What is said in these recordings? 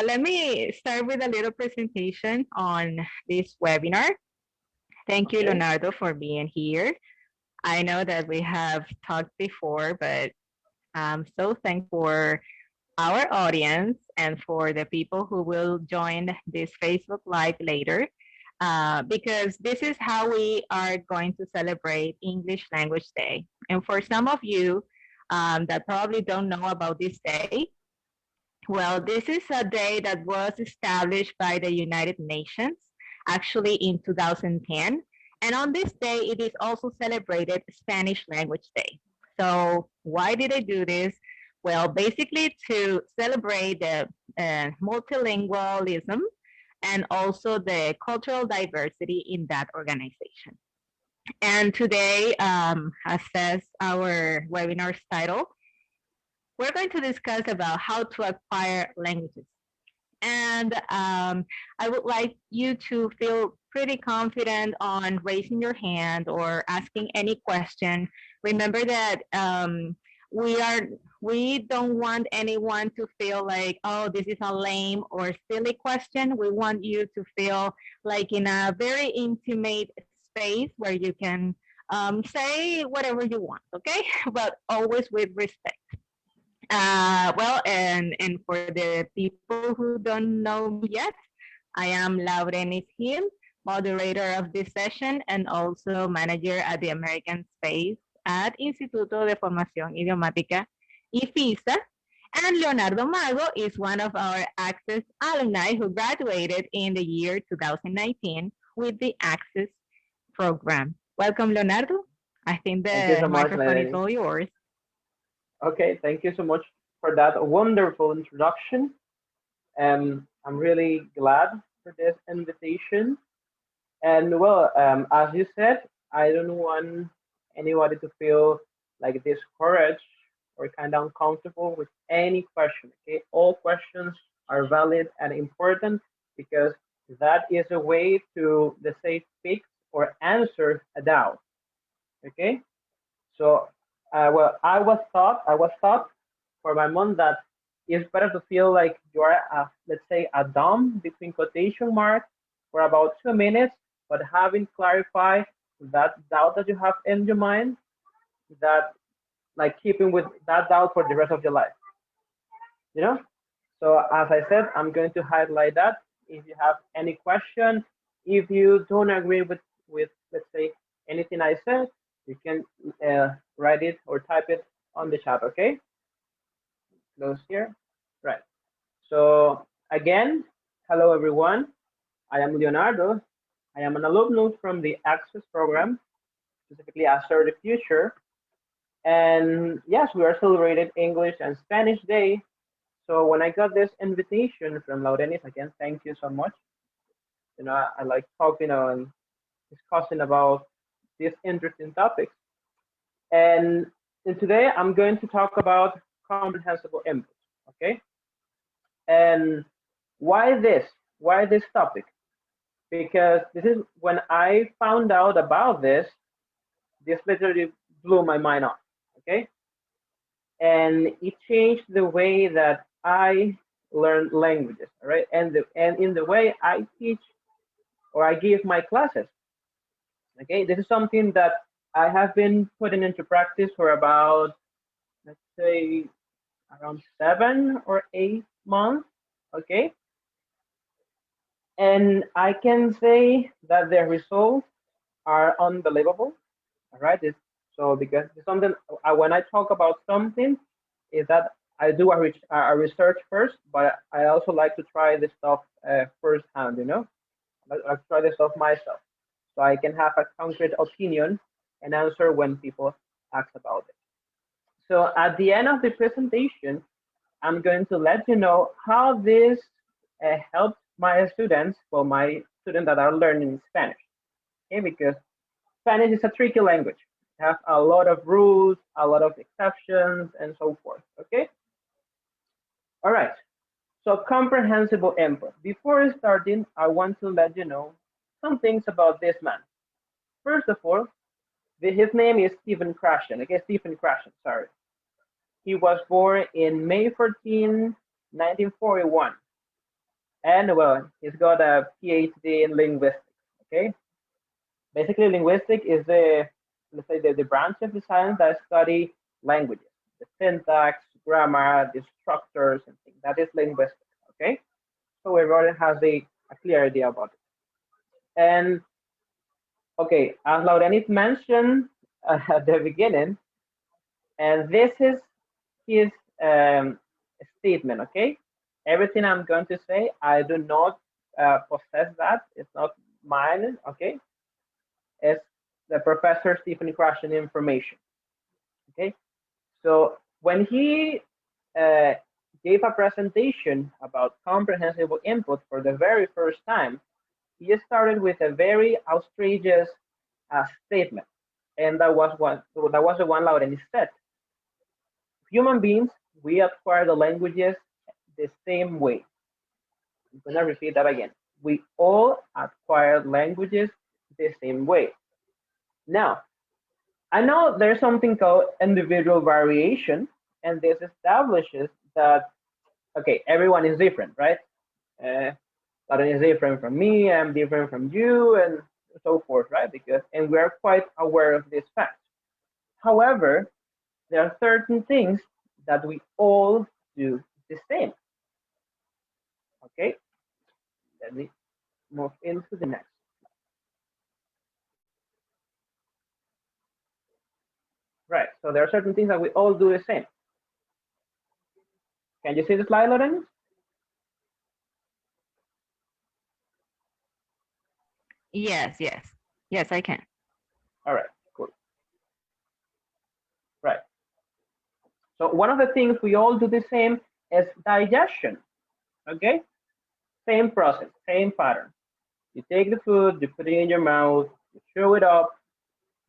let me start with a little presentation on this webinar. Thank you, Okay. Leonardo, for being here. I know that we have talked before, but I'm so thankful for our audience and for the people who will join this Facebook Live later, because this is how we are going to celebrate English Language Day. And for some of you that probably don't know about this day, well, this is a day that was established by the United Nations actually in 2010. And on this day, it is also celebrated Spanish Language Day. So, why did they do this? Well, basically to celebrate the multilingualism and also the cultural diversity in that organization. And today, as says our webinar's title, we're going to discuss about how to acquire languages. And I would like you to feel pretty confident on raising your hand or asking any question. Remember that we are we don't want anyone to feel like, oh, this is a lame or silly question. We want you to feel like in a very intimate space where you can say whatever you want, okay? But always with respect. Well, and for the people who don't know me yet, I am Laurenis Hill, moderator of this session and also manager at the American Space at Instituto de Formación Idiomática, IFISA. And Leonardo Mago is one of our Access alumni who graduated in the year 2019 with the Access program. Welcome, Leonardo. I think Thank you the so much, microphone is Lenny. all yours. Okay, thank you so much for that wonderful introduction. I'm really glad for this invitation. And well, as you said, I don't want anybody to feel like discouraged or kind of uncomfortable with any question. Okay, all questions are valid and important because that is a way to, let's say, fix or answer a doubt. Okay, so well, I was taught for my mom that it's better to feel like you are, let's say, a dumb between quotation marks for about 2 minutes, but having clarified that doubt that you have in your mind, that like keeping with that doubt for the rest of your life, you know? So as I said, I'm going to highlight that. If you have any question, if you don't agree with let's say anything I said, you can write it or type it on the chat. Okay, close here. Right. So again, hello everyone. I am Leonardo. I am an alumnus from the Access program, specifically Assert the Future. And yes, we are celebrating English and Spanish Day. So when I got this invitation from Laurenis, again, thank you so much. I like talking and discussing about these interesting topics. And today I'm going to talk about comprehensible input. Okay. And why this? Why this topic? Because this is when I found out about this literally blew my mind off. Okay. And it changed the way that I learn languages, all right? And in the way I teach or I give my classes. Okay, this is something that I have been putting into practice for about, let's say, around 7 or 8 months. Okay, and I can say that the results are unbelievable. All right, so because it's something when I talk about something, is that I do a research first, but I also like to try this stuff firsthand. I try this stuff myself, so I can have a concrete opinion and answer when people ask about it. So at the end of the presentation, I'm going to let you know how this helps my students, well, my students that are learning Spanish. Okay, because Spanish is a tricky language. It has a lot of rules, a lot of exceptions, and so forth. Okay. All right. So comprehensible input. Before starting, I want to let you know some things about this man. First of all, his name is Sthephen Krashen. Okay, Sthephen Krashen. Sorry. He was born in May 14, 1941. And well, he's got a PhD in linguistics. Okay, basically, linguistics is the, let's say, the branch of the science that study languages, the syntax, grammar, the structures, and things. That is linguistics. Okay, so everyone has a clear idea about it. And okay, as Laurenis mentioned at the beginning, and this is his statement. Okay, everything I'm going to say, I do not possess that. It's not mine. Okay, it's the Professor Sthephen Krashen information. Okay, so when he uh, gave a presentation about comprehensible input for the very first time, he started with a very outrageous statement, and that was the one Laurenis said. Human beings, we acquire the languages the same way. I'm going to repeat that again. We all acquire languages the same way. Now, I know there's something called individual variation, and this establishes that, okay, everyone is different, right? Lauren is different from me, I'm different from you, and so forth, right? And we are quite aware of this fact. However, there are certain things that we all do the same. Okay, let me move into the next. Right, so there are certain things that we all do the same. Can you see the slide, Lauren? Yes, yes. Yes, I can. All right, cool. Right. So one of the things we all do the same is digestion. Okay, same process, same pattern. You take the food, you put it in your mouth, you chew it up,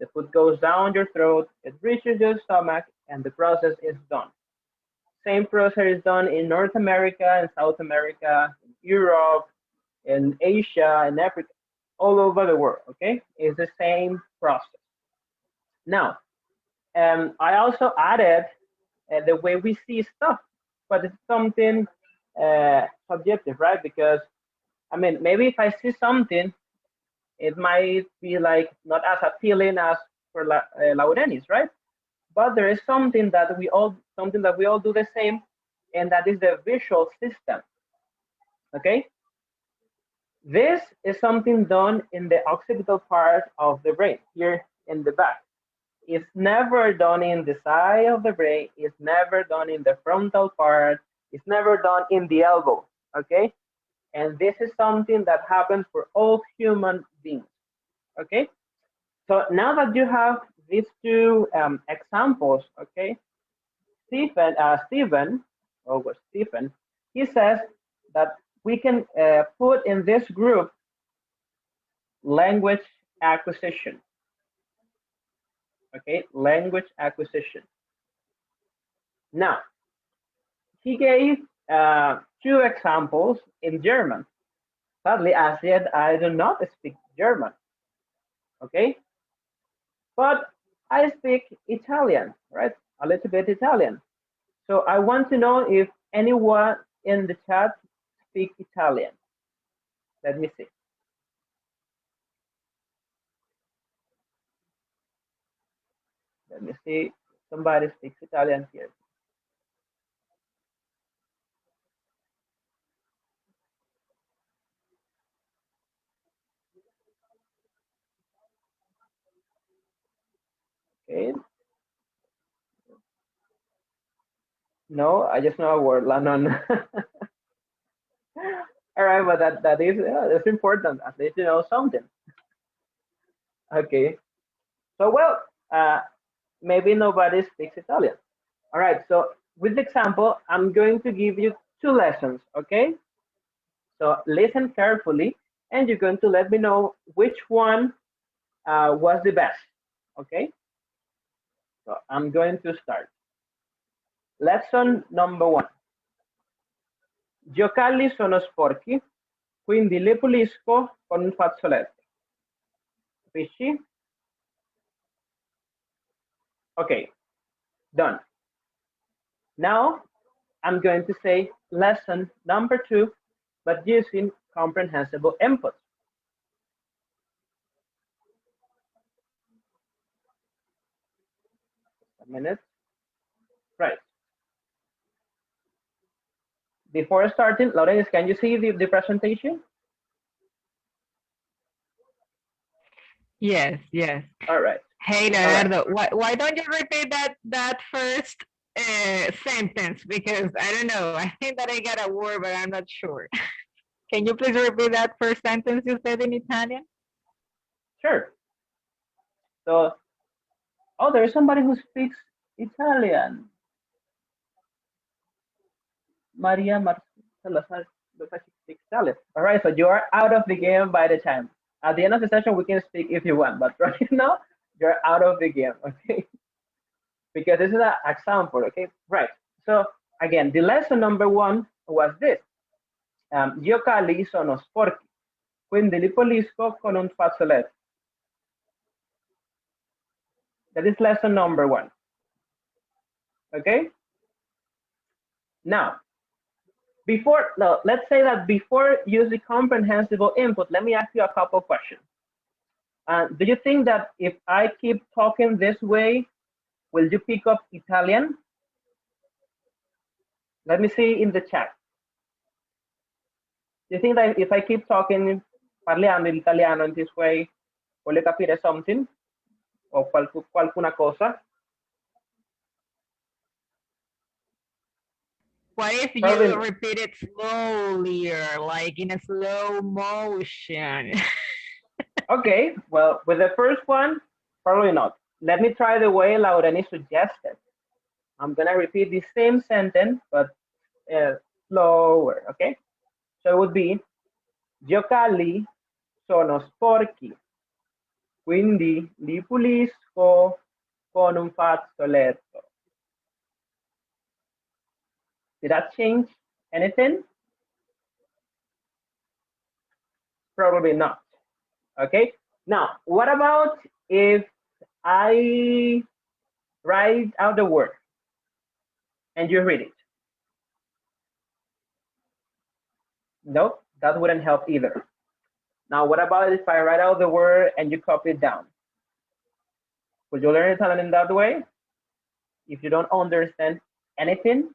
the food goes down your throat, it reaches your stomach, and the process is done. Same process is done in North America, in South America, in Europe, in Asia, in Africa, all over the world. Okay, it's the same process. Now, I also added the way we see stuff, but it's something subjective, right? Because I mean, maybe if I see something, it might be like not as appealing as for Laurenis, right? But there is something that we all do the same, and that is the visual system. Okay, this is something done in the occipital part of the brain, here in the back. It's never done in the side of the brain. It's never done in the frontal part. It's never done in the elbow. Okay, and this is something that happens for all human beings. Okay, so now that you have these two examples, okay, Stephen, he says that we can put in this group language acquisition. Okay, language acquisition. Now, he gave two examples in German. Sadly, as yet, I do not speak German. Okay, but I speak Italian, right? A little bit Italian. So I want to know if anyone in the chat speaks Italian. Let me see. Let me see. Somebody speaks Italian here. Okay. No, I just know a word, Lanon. All right, but that is that's important. At least you know something. Okay. So well, maybe nobody speaks Italian. All right. So with the example, I'm going to give you two lessons. Okay. So listen carefully, and you're going to let me know which one was the best. Okay. So I'm going to start. Lesson number one. Gli occhiali sono sporchi, quindi li pulisco con un fazzoletto. Capisci? Okay, done. Now I'm going to say lesson number two. but using comprehensible input. A minute. Right. Before starting, Lawrence, can you see the presentation? Yes, yes. All right. Hey, All right. Leonardo, why don't you repeat that first sentence? Because I don't know. I think that I got a word, but I'm not sure. Can you please repeat that first sentence you said in Italian? Sure. So, oh, there's somebody who speaks Italian. Maria Marcela looks like she speaks Italian. All right, so you are out of the game by the time. At the end of the session, we can speak if you want, but right now, you're out of the game, okay? Because this is an example, okay? Right. So, again, the lesson number one was this. Gli occhiali sono sporchi, quindi li pulisco con un fazzoletto. That is lesson number one. Okay? Now, let's say that before using comprehensible input, let me ask you a couple questions. Do you think that if I keep talking this way, will you pick up Italian? Let me see in the chat. Do you think that if I keep talking, parliamo l'italiano in this way, vuole capire something? O qualcuna cosa? What if Probably. you repeat it slowly, or like in a slow motion? Okay, well, with the first one, probably not. Let me try the way Laureni suggested. I'm gonna repeat the same sentence, but slower, okay? So it would be, gli occhiali sono sporchi, quindi li pulisco con un fazzoletto. Did that change anything? Probably not. Okay, now what about if I write out the word and you read it? Nope, that wouldn't help either. Now, what about if I write out the word and you copy it down? Would you learn Italian in that way? If you don't understand anything?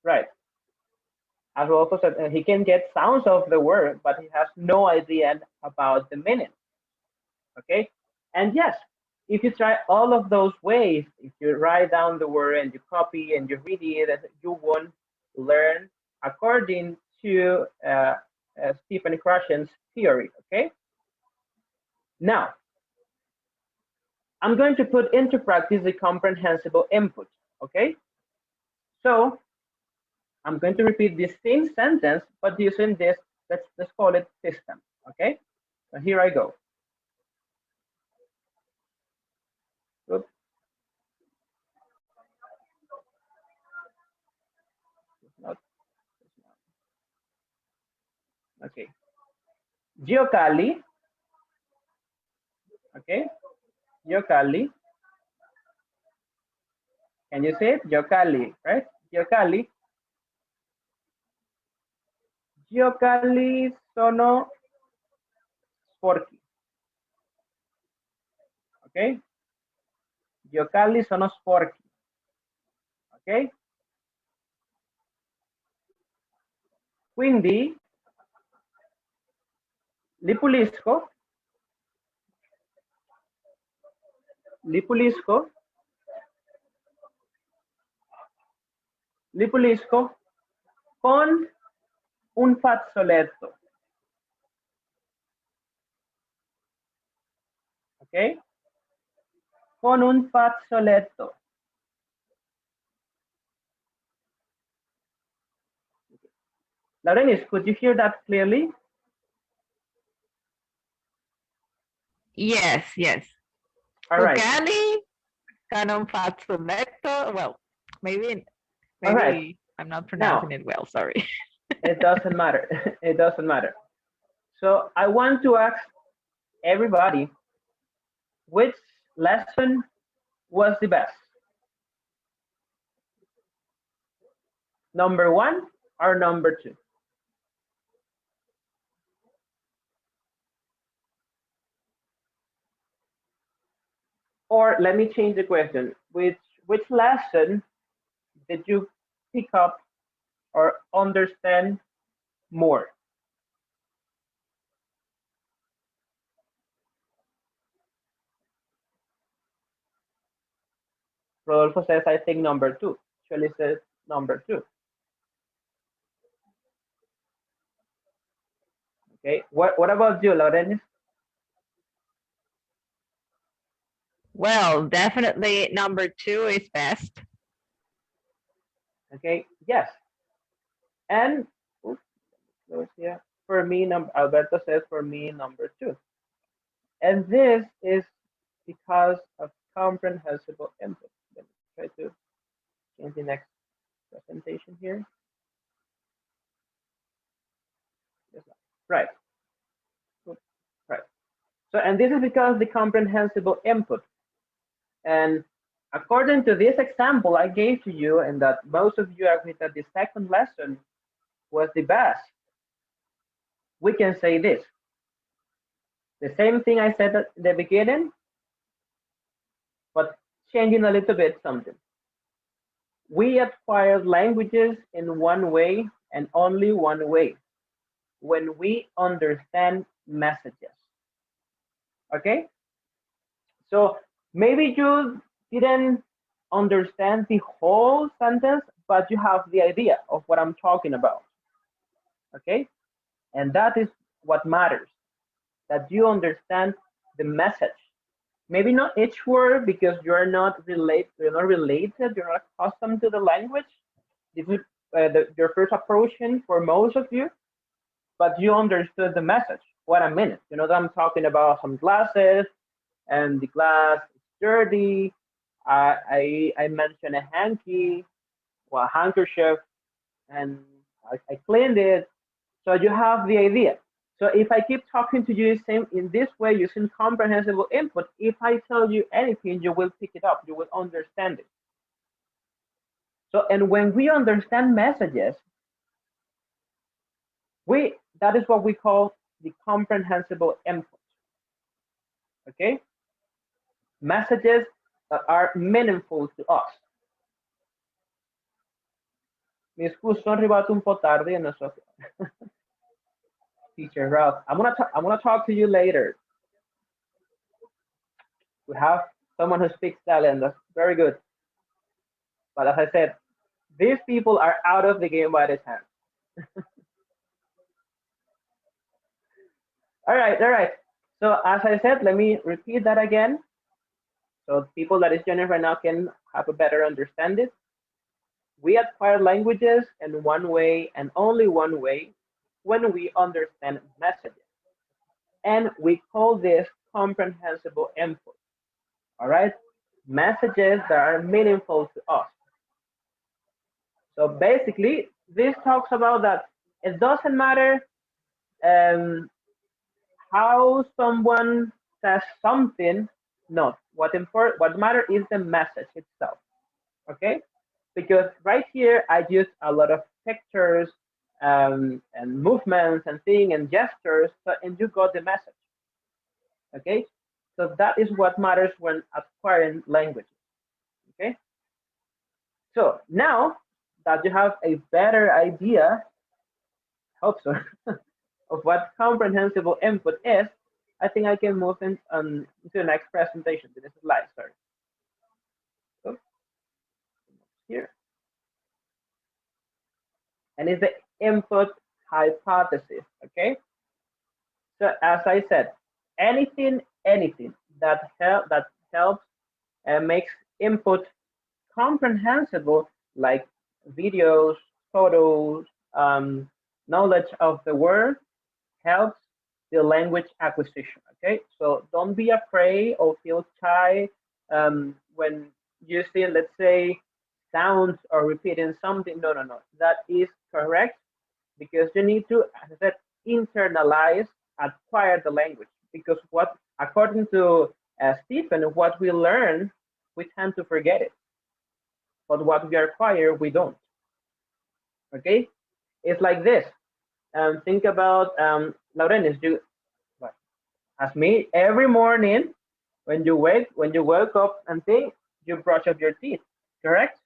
Right. As we also said, he can get sounds of the word, but he has no idea about the meaning. Okay? And yes, if you try all of those ways, if you write down the word and you copy and you read it, you won't learn according to Sthephen Krashen's theory. Okay? Now, I'm going to put into practice the comprehensible input. Okay? So I'm going to repeat the same sentence, but using this, let's call it system. Okay? So here I go. Oops. Okay. Giocali. Okay. Giocali. Can you say it? Giocali, right? Giocali. Giocali sono sporchi. Ok? Gli occhiali sono sporchi. Ok? Quindi li pulisco. Li pulisco. Li pulisco con un fazzoletto. Ok? Con un fazzoletto. Laurenis, could you hear that clearly? Yes, yes. All right. Ucali, con un fazzoletto. Well, maybe All right. I'm not pronouncing it well. Sorry. It doesn't matter. It doesn't matter. So I want to ask everybody, which lesson was the best? Number one or number two? Or let me change the question. Which lesson did you pick up or understand more? Rodolfo says, I think number two. Shirley says number two. Okay. What about you, Laurenis? Well, definitely number two is best. Okay. Yes. And oops, here. For me, Alberto says for me number two. And this is because of comprehensible input. Let me try to change the next presentation here. Right. Right. So, and this is because the comprehensible input. And according to this example I gave to you, and that most of you agree that the second lesson was the best, we can say this. The same thing I said at the beginning, but changing a little bit something. We acquire languages in one way and only one way, when we understand messages. Okay? So maybe you didn't understand the whole sentence, but you have the idea of what I'm talking about. Okay? And that is what matters, that you understand the message. Maybe not each word because you're not related, you're not accustomed to the language. This is your first approaching for most of you, but you understood the message. What a minute. You know that I'm talking about some glasses, and the glass is dirty. I mentioned a hanky, well, a handkerchief, and I cleaned it. So you have the idea. So if I keep talking to you in this way using comprehensible input, if I tell you anything, you will pick it up, you will understand it. So, and when we understand messages, that is what we call the comprehensible input. Okay? Messages that are meaningful to us. Mi scuso, sono arrivato un po' tardi e non so. Teacher Ralph, I'm gonna talk to you later. We have someone who speaks Italian. That's very good. But as I said, these people are out of the game by this time. All right, all right. So as I said, let me repeat that again, so people that is joining right now can have a better understanding. We acquire languages in one way and only one way, when we understand messages. And we call this comprehensible input. All right? Messages that are meaningful to us. So basically, this talks about that it doesn't matter how someone says something. No, what matters is the message itself. Okay? Because right here I use a lot of pictures and movements and things and gestures, and you got the message. Okay? So that is what matters when acquiring languages. Okay? So now that you have a better idea, hope so, of what comprehensible input is, I think I can move into the next presentation, to this slide, sorry. So, here. And it's the input hypothesis, okay? So as I said, anything that helps and makes input comprehensible, like videos, photos, knowledge of the word, helps the language acquisition. Okay, so don't be afraid or feel shy when you see, let's say, sounds or repeating something. No, that is correct, because you need to, as I said, internalize, acquire the language, because what, according to Sthephen, what we learn, we tend to forget it, but what we acquire, we don't. Okay, it's like this. Think about Laurenis. You as me every morning when you wake up and think you brush up your teeth, correct?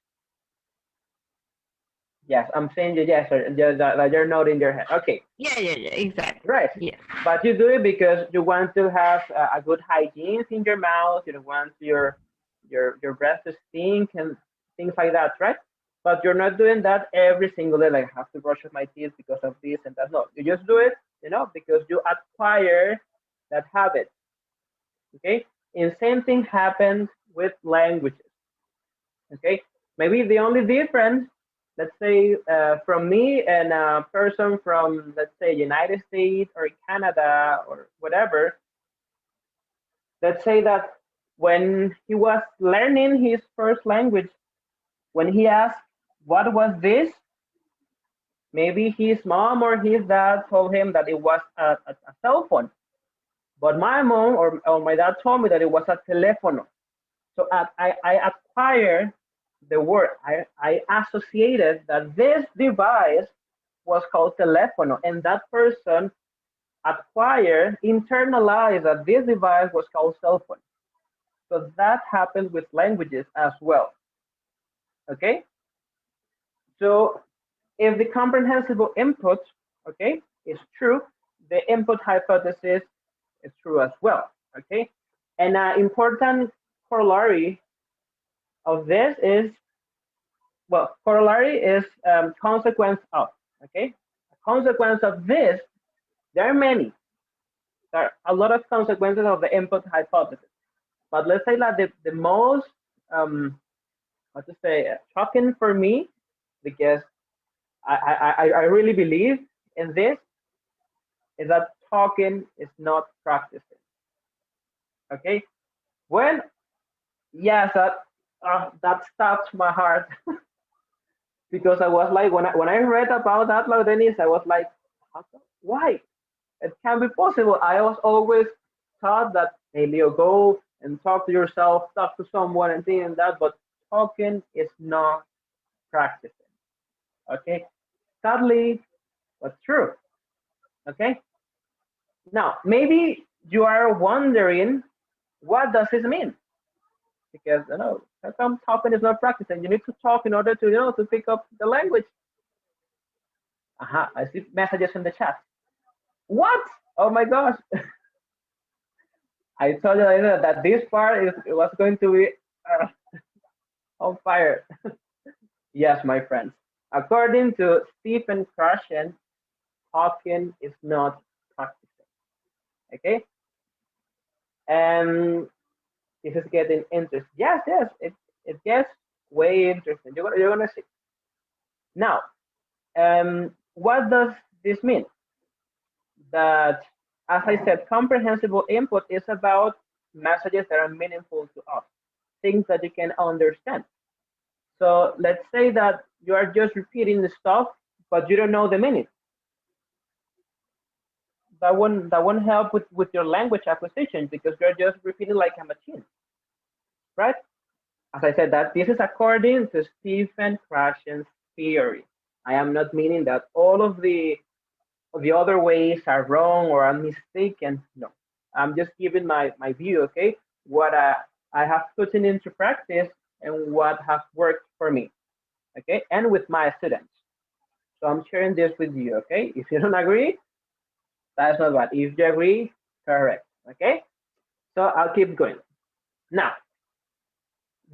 Yes, I'm saying you yes, or that you're nodding your head. Okay, Yeah, exactly. right. Yes. But you do it because you want to have a good hygiene in your mouth. You don't want your breath to stink and things like that, right? But you're not doing that every single day. Like I have to brush my teeth because of this and that. No, you just do it, because you acquire that habit. Okay, and same thing happens with languages. Okay, maybe the only difference, let's say, from me and a person from, let's say, United States or Canada or whatever, let's say that when he was learning his first language, when he asked what was this, maybe his mom or his dad told him that it was a cell phone, but my mom or my dad told me that it was a teléfono. So I acquired the word. I associated that this device was called teléfono, and that person acquired, internalized that this device was called cell phone. So that happens with languages as well. Okay. So if the comprehensible input, okay, is true, the input hypothesis is true as well. Okay. And an important corollary of this is, well, corollary is consequence of, okay? A consequence of this, there are many. There are a lot of consequences of the input hypothesis. But let's say that the most, what to say, shocking for me, because I really believe in this, is that talking is not practicing, okay? When, yes, that stopped my heart because I was like, when I read about that, Dennis, I was like, why? It can be possible. I was always thought that, hey, Leo, go and talk to yourself, talk to someone, and things and that. But talking is not practicing. Okay, sadly, but true. Okay. Now, maybe you are wondering, what does this mean? Because how come talking is not practicing? You need to talk in order to to pick up the language. I see messages in the chat. What? Oh my gosh! I told you that this part it was going to be uh, on fire. Yes, my friends. According to Sthephen Krashen, talking is not practicing. Okay, and this is getting interesting. Yes, it gets way interesting. You're gonna see. Now, what does this mean? That, as I said, comprehensible input is about messages that are meaningful to us, things that you can understand. So let's say that you are just repeating the stuff, but you don't know the meaning. That won't help with your language acquisition because you're just repeating like a machine, right? As I said, that this is according to Sthephen Krashen's theory. I am not meaning that all of the other ways are wrong or are mistaken. No, I'm just giving my view, okay? What I have put into practice and what has worked for me, okay? And with my students. So I'm sharing this with you, okay? If you don't agree, that's not bad. If you agree, correct, okay? So I'll keep going. Now,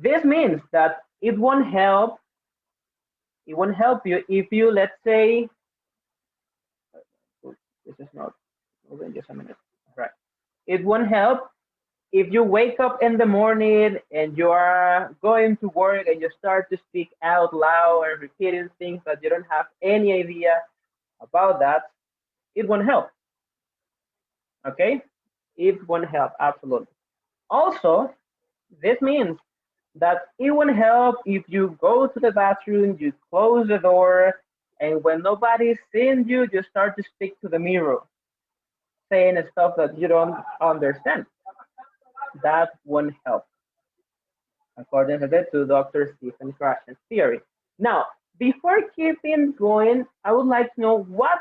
this means that it won't help you if you, let's say, this is not moving, just a minute, right? It won't help if you wake up in the morning and you are going to work and you start to speak out loud and repeating things that you don't have any idea about that, it won't help. Okay? It won't help, absolutely. Also, this means that it won't help if you go to the bathroom, you close the door, and when nobody's seeing you, you start to speak to the mirror, saying stuff that you don't understand. That won't help, according to Dr. Sthephen Krashen's theory. Now, Before keeping going, I would like to know, what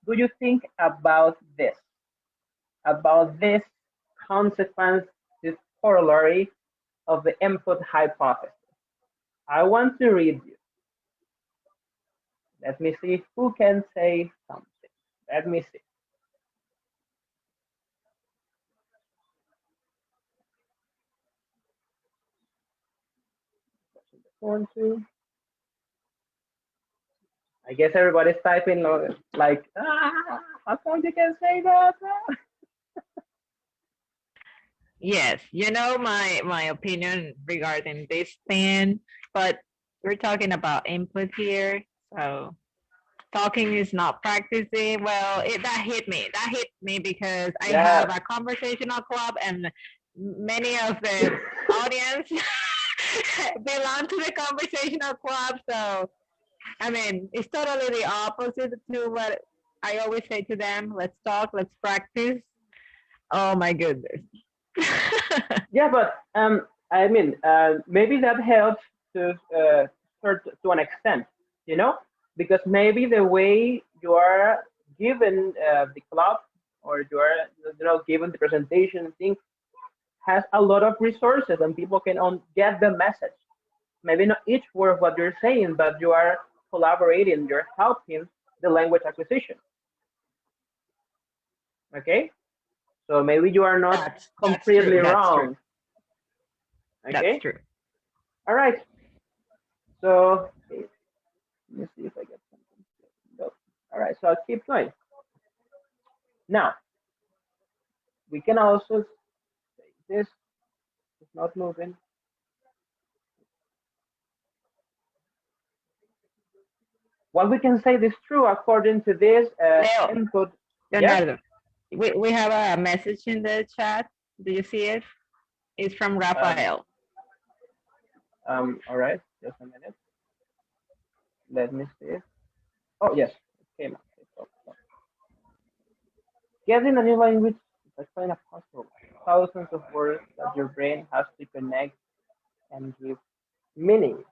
do you think about this consequence, this corollary of the input hypothesis? I want to read you. Let me see who can say something. Let me see. One, two. I guess everybody's typing like, how come you can say that? Yes, you know my opinion regarding this thing, but we're talking about input here, so talking is not practicing. Well, that hit me. That hit me because I have Yeah. a conversational club, and many of the audience belong to the conversational club. So, I mean, it's totally the opposite to what I always say to them. Let's talk, let's practice. Oh my goodness. Yeah, but I mean, maybe that helps to to an extent, you know, because maybe the way you are given the club, or you are, given the presentation thing, has a lot of resources and people can get the message. Maybe not each word of what you're saying, but you are collaborating, you're helping the language acquisition. Okay, so maybe you are not That's true. completely That's true. wrong. That's Okay, true. all right. So let me see if I get something. Nope. All right, so I'll keep going. Now we can also say this is not moving. What we can say is true according to this input. Yes. Leonardo, we have a message in the chat. Do you see it? It's from Um. Rafael. All right. Just a minute. Let me see. Oh yes, it came up. Getting a new language is like playing a puzzle. Thousands of words that your brain has to connect and give meaning.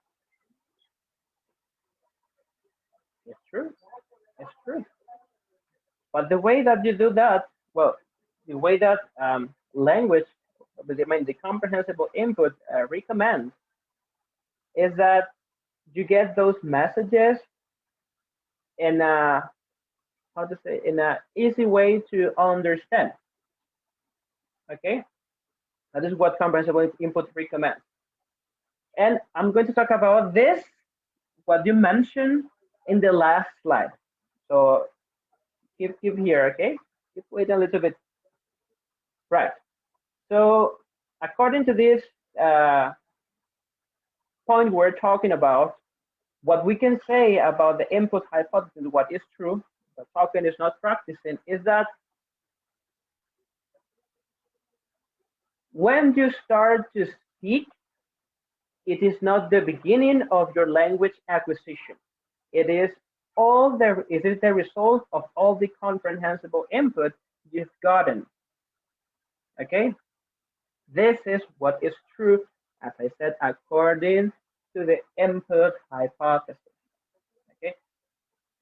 It's true. It's true. But the way that you do that, well, the way that language, I mean, the comprehensible input recommends, is that you get those messages in a, how to say, in a easy way to understand. Okay, that is what comprehensible input recommends. And I'm going to talk about this, what you mentioned in the last slide. So keep here, okay? Keep waiting a little bit. Right. So according to this point we're talking about, what we can say about the input hypothesis, what is true, but talking is not practicing, is that when you start to speak, it is not the beginning of your language acquisition. It is the result of all the comprehensible input you've gotten. Okay? This is what is true, as I said, according to the input hypothesis. Okay?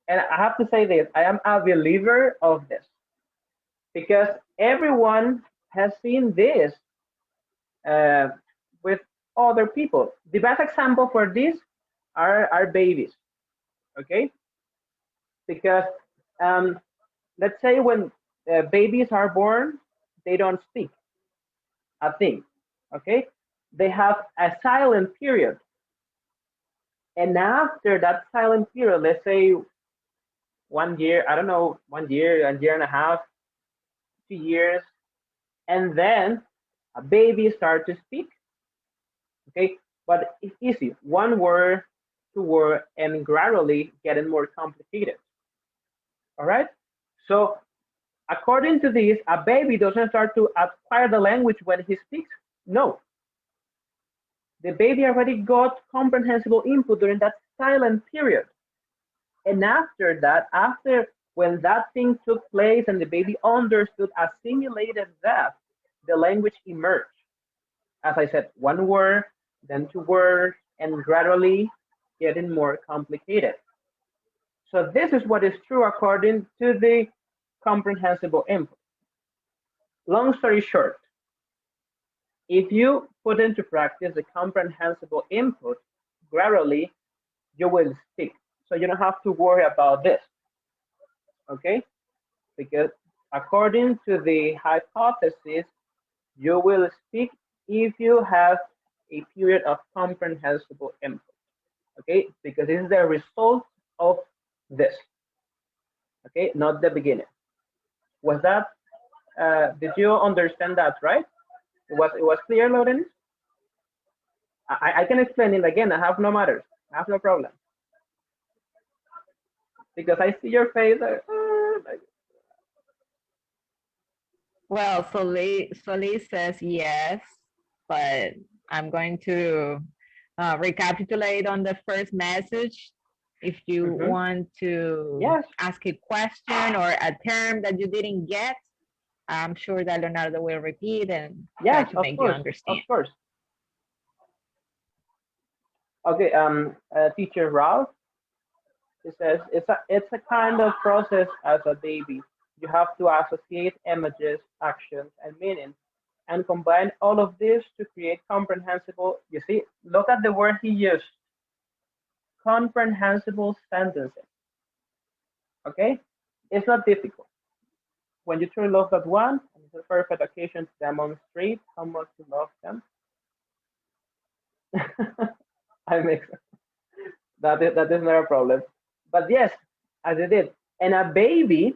And I have to say this, I am a believer of this because everyone has seen this uh, with other people. The best example for this are babies. Okay? Because let's say when babies are born, they don't speak a thing. Okay? They have a silent period. And after that silent period, let's say 1 year, I don't know, 1 year, a year and a half, 2 years, and then a baby start to speak. Okay, but it's easy. One word, two word, and gradually getting more complicated. All right. So according to this, a baby doesn't start to acquire the language when he speaks. No, the baby already got comprehensible input during that silent period. And after that, after when that thing took place and the baby understood, assimilated that, the language emerged. As I said, one word, then two words, and gradually getting more complicated. So this is what is true according to the comprehensible input. Long story short, if you put into practice the comprehensible input gradually, you will stick. So you don't have to worry about this, okay? Because according to the hypothesis, you will speak if you have a period of comprehensible input, okay? Because this is the result of this, okay? Not the beginning. Was that, did you understand that, right? It was clear, Lorenz? I can explain it again. I have no matters. I have no problem. Because I see your face. Well, Solis says yes, but I'm going to recapitulate on the first message. If you want to Yes. ask a question or a term that you didn't get, I'm sure that Leonardo will repeat and try Yes, to of make you course, of understand. course. Okay, teacher Ralph, he says it's a kind of process as a baby. You have to associate images, actions, and meaning, and combine all of this to create comprehensible. You see, look at the word he used: comprehensible sentences. Okay, it's not difficult. When you truly love that one, it's a perfect occasion to demonstrate how much you love them. I mix. That is not a problem. But yes, as I did. And a baby,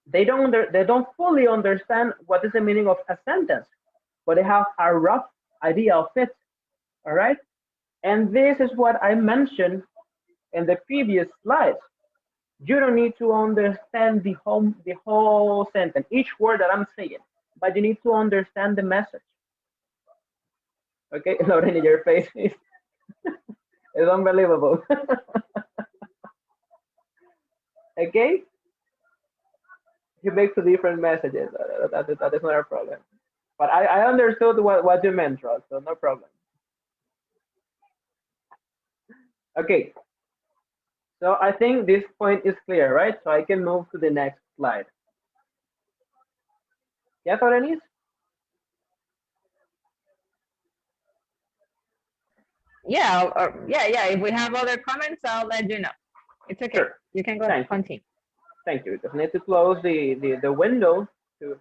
they don't fully understand what is the meaning of a sentence, but they have a rough idea of it. All right. And this is what I mentioned in the previous slides. You don't need to understand the whole sentence, each word that I'm saying, but you need to understand the message. Okay, Lauren, your face is unbelievable. Okay, he makes two different messages. That is not a problem. But I understood what you meant, Ross, so no problem. Okay, so I think this point is clear, right? So I can move to the next slide. Yes, Orenis? Yeah, yeah. If we have other comments, I'll let you know. It's okay. Sure. You can go Thank you. continue. Thank you. Because I need to close the window to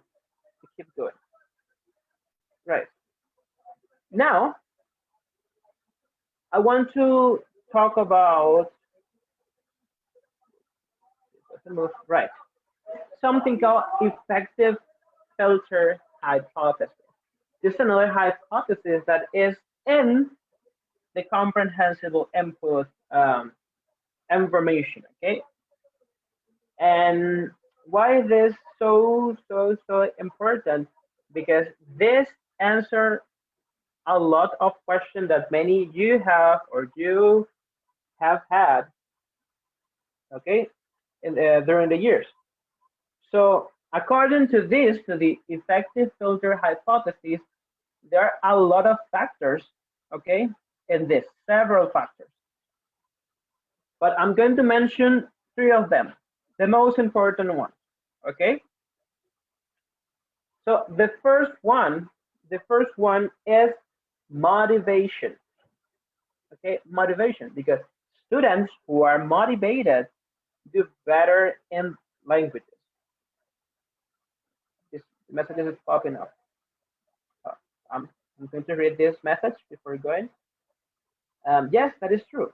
keep going. Right. Now, I want to talk about, right, something called effective filter hypothesis. This is another hypothesis that is in the comprehensible input information, okay? And why is this so important? Because this answer a lot of questions that many you have or you have had, okay, during the years. So according to this, to the effective filter hypothesis, there are a lot of factors, okay, in this, several factors. But I'm going to mention three of them, the most important ones, okay? So the first one is motivation, okay? Motivation, because students who are motivated do better in languages. This message is popping up. Uh, I'm going to read this message before going. Yes, that is true.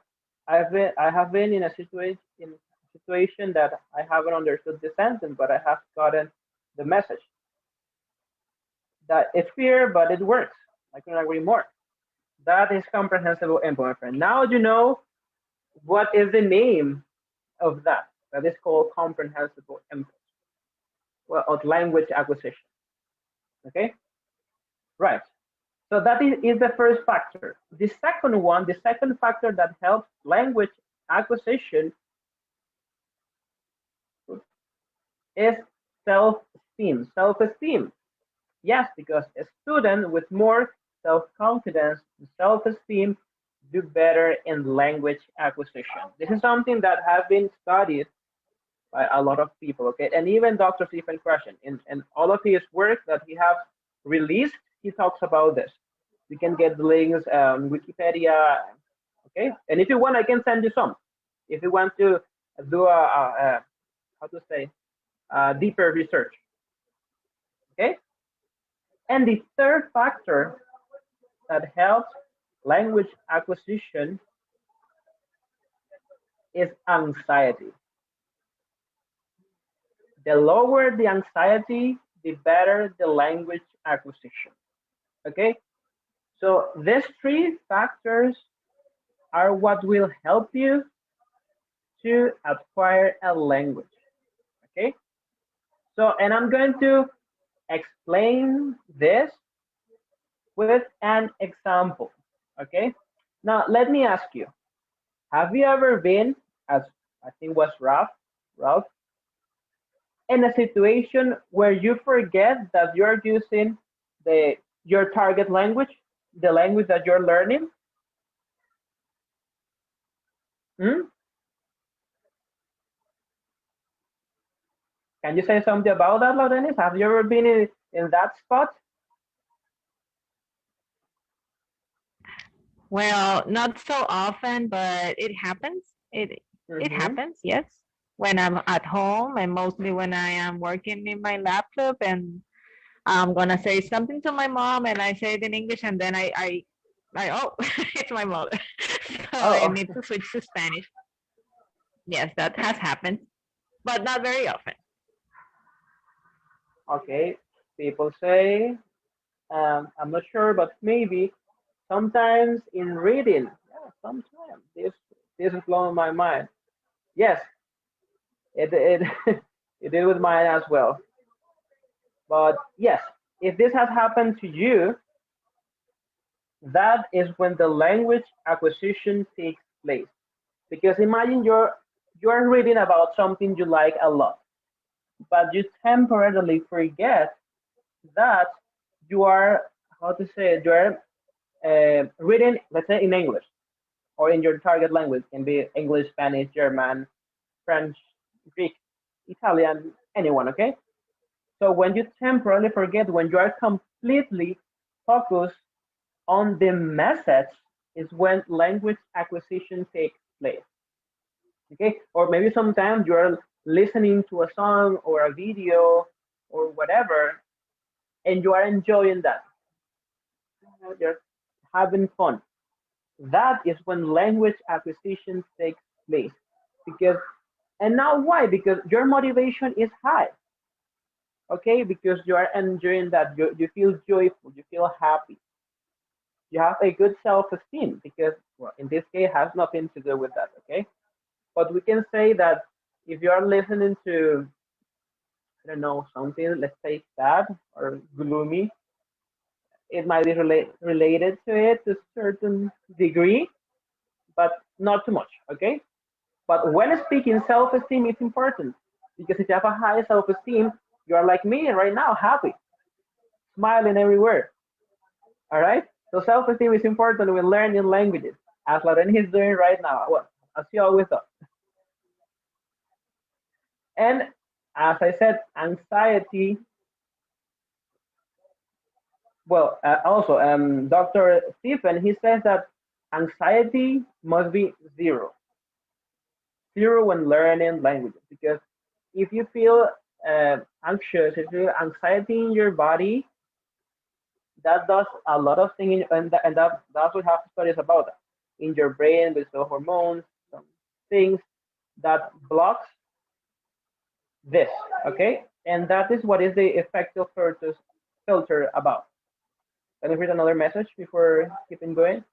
I have been in a situation that I haven't understood the sentence, but I have gotten the message that it's clear, but it works. I couldn't agree more. That is comprehensible input, my friend. Now you know what is the name of that. That is called comprehensible input. Well, of language acquisition. Okay, right. So that is the first factor. The second factor that helps language acquisition is self-esteem. Self-esteem. Yes, because a student with more self-confidence and self-esteem do better in language acquisition? This is something that has been studied by a lot of people, okay? And even Dr. Sthephen Krashen, in all of his work that he has released, he talks about this. We can get the links on Wikipedia, okay? And if you want, I can send you some. If you want to do a how to say, deeper research, okay? And the third factor that helps language acquisition is anxiety. The lower the anxiety, the better the language acquisition. Okay, so these three factors are what will help you to acquire a language. Okay, so and I'm going to explain this with an example. Okay, now let me ask you, have you ever been, as I think was Ralph, in a situation where you forget that you're using the your target language, the language that you're learning? Hmm? Can you say something about that, Laurenis? Have you ever been in that spot? Well, not so often, but it happens. It Mm-hmm. happens, yes. When I'm at home and mostly when I am working in my laptop and I'm gonna say something to my mom and I say it in English and then I oh it's my mother. So I Oh, need to switch to Spanish. Yes, that has happened, but not very often. okay. People say, I'm not sure, but maybe sometimes in reading. Yeah, sometimes this is blowing my mind. Yes, it it did with mine as well. But yes, if this has happened to you, that is when the language acquisition takes place. Because imagine you're reading about something you like a lot, but you temporarily forget that you are, how to say it, you are reading, let's say in English or in your target language. It can be English, Spanish, German, French, Greek, Italian, anyone, okay? So when you temporarily forget, when you are completely focused on the message, is when language acquisition takes place. Okay, or maybe sometimes you are listening to a song or a video or whatever, and you are enjoying that. You're having fun. That is when language acquisition takes place. Because, and now why? Because your motivation is high. Okay, because you are enjoying that. You feel joyful. You feel happy. You have a good self-esteem because, well, in this case, has nothing to do with that. Okay, but we can say that if you are listening to, I don't know, something, let's say sad or gloomy, it might be related to it to a certain degree, but not too much, okay? But when speaking, self-esteem is important because if you have a high self-esteem, you are like me right now, happy, smiling everywhere, all right? So self-esteem is important when learning languages, as Lauren is doing right now, well, as you always do. And as I said, anxiety. Well, also, Dr. Stephen, he says that anxiety must be zero, zero when learning languages. Because if you feel anxious, if you feel anxiety in your body, that does a lot of things, that's what half the study is about. In your brain, with the hormones, some things that blocks this, okay? And that is what is the effective filter about. Let me read another message before keeping going.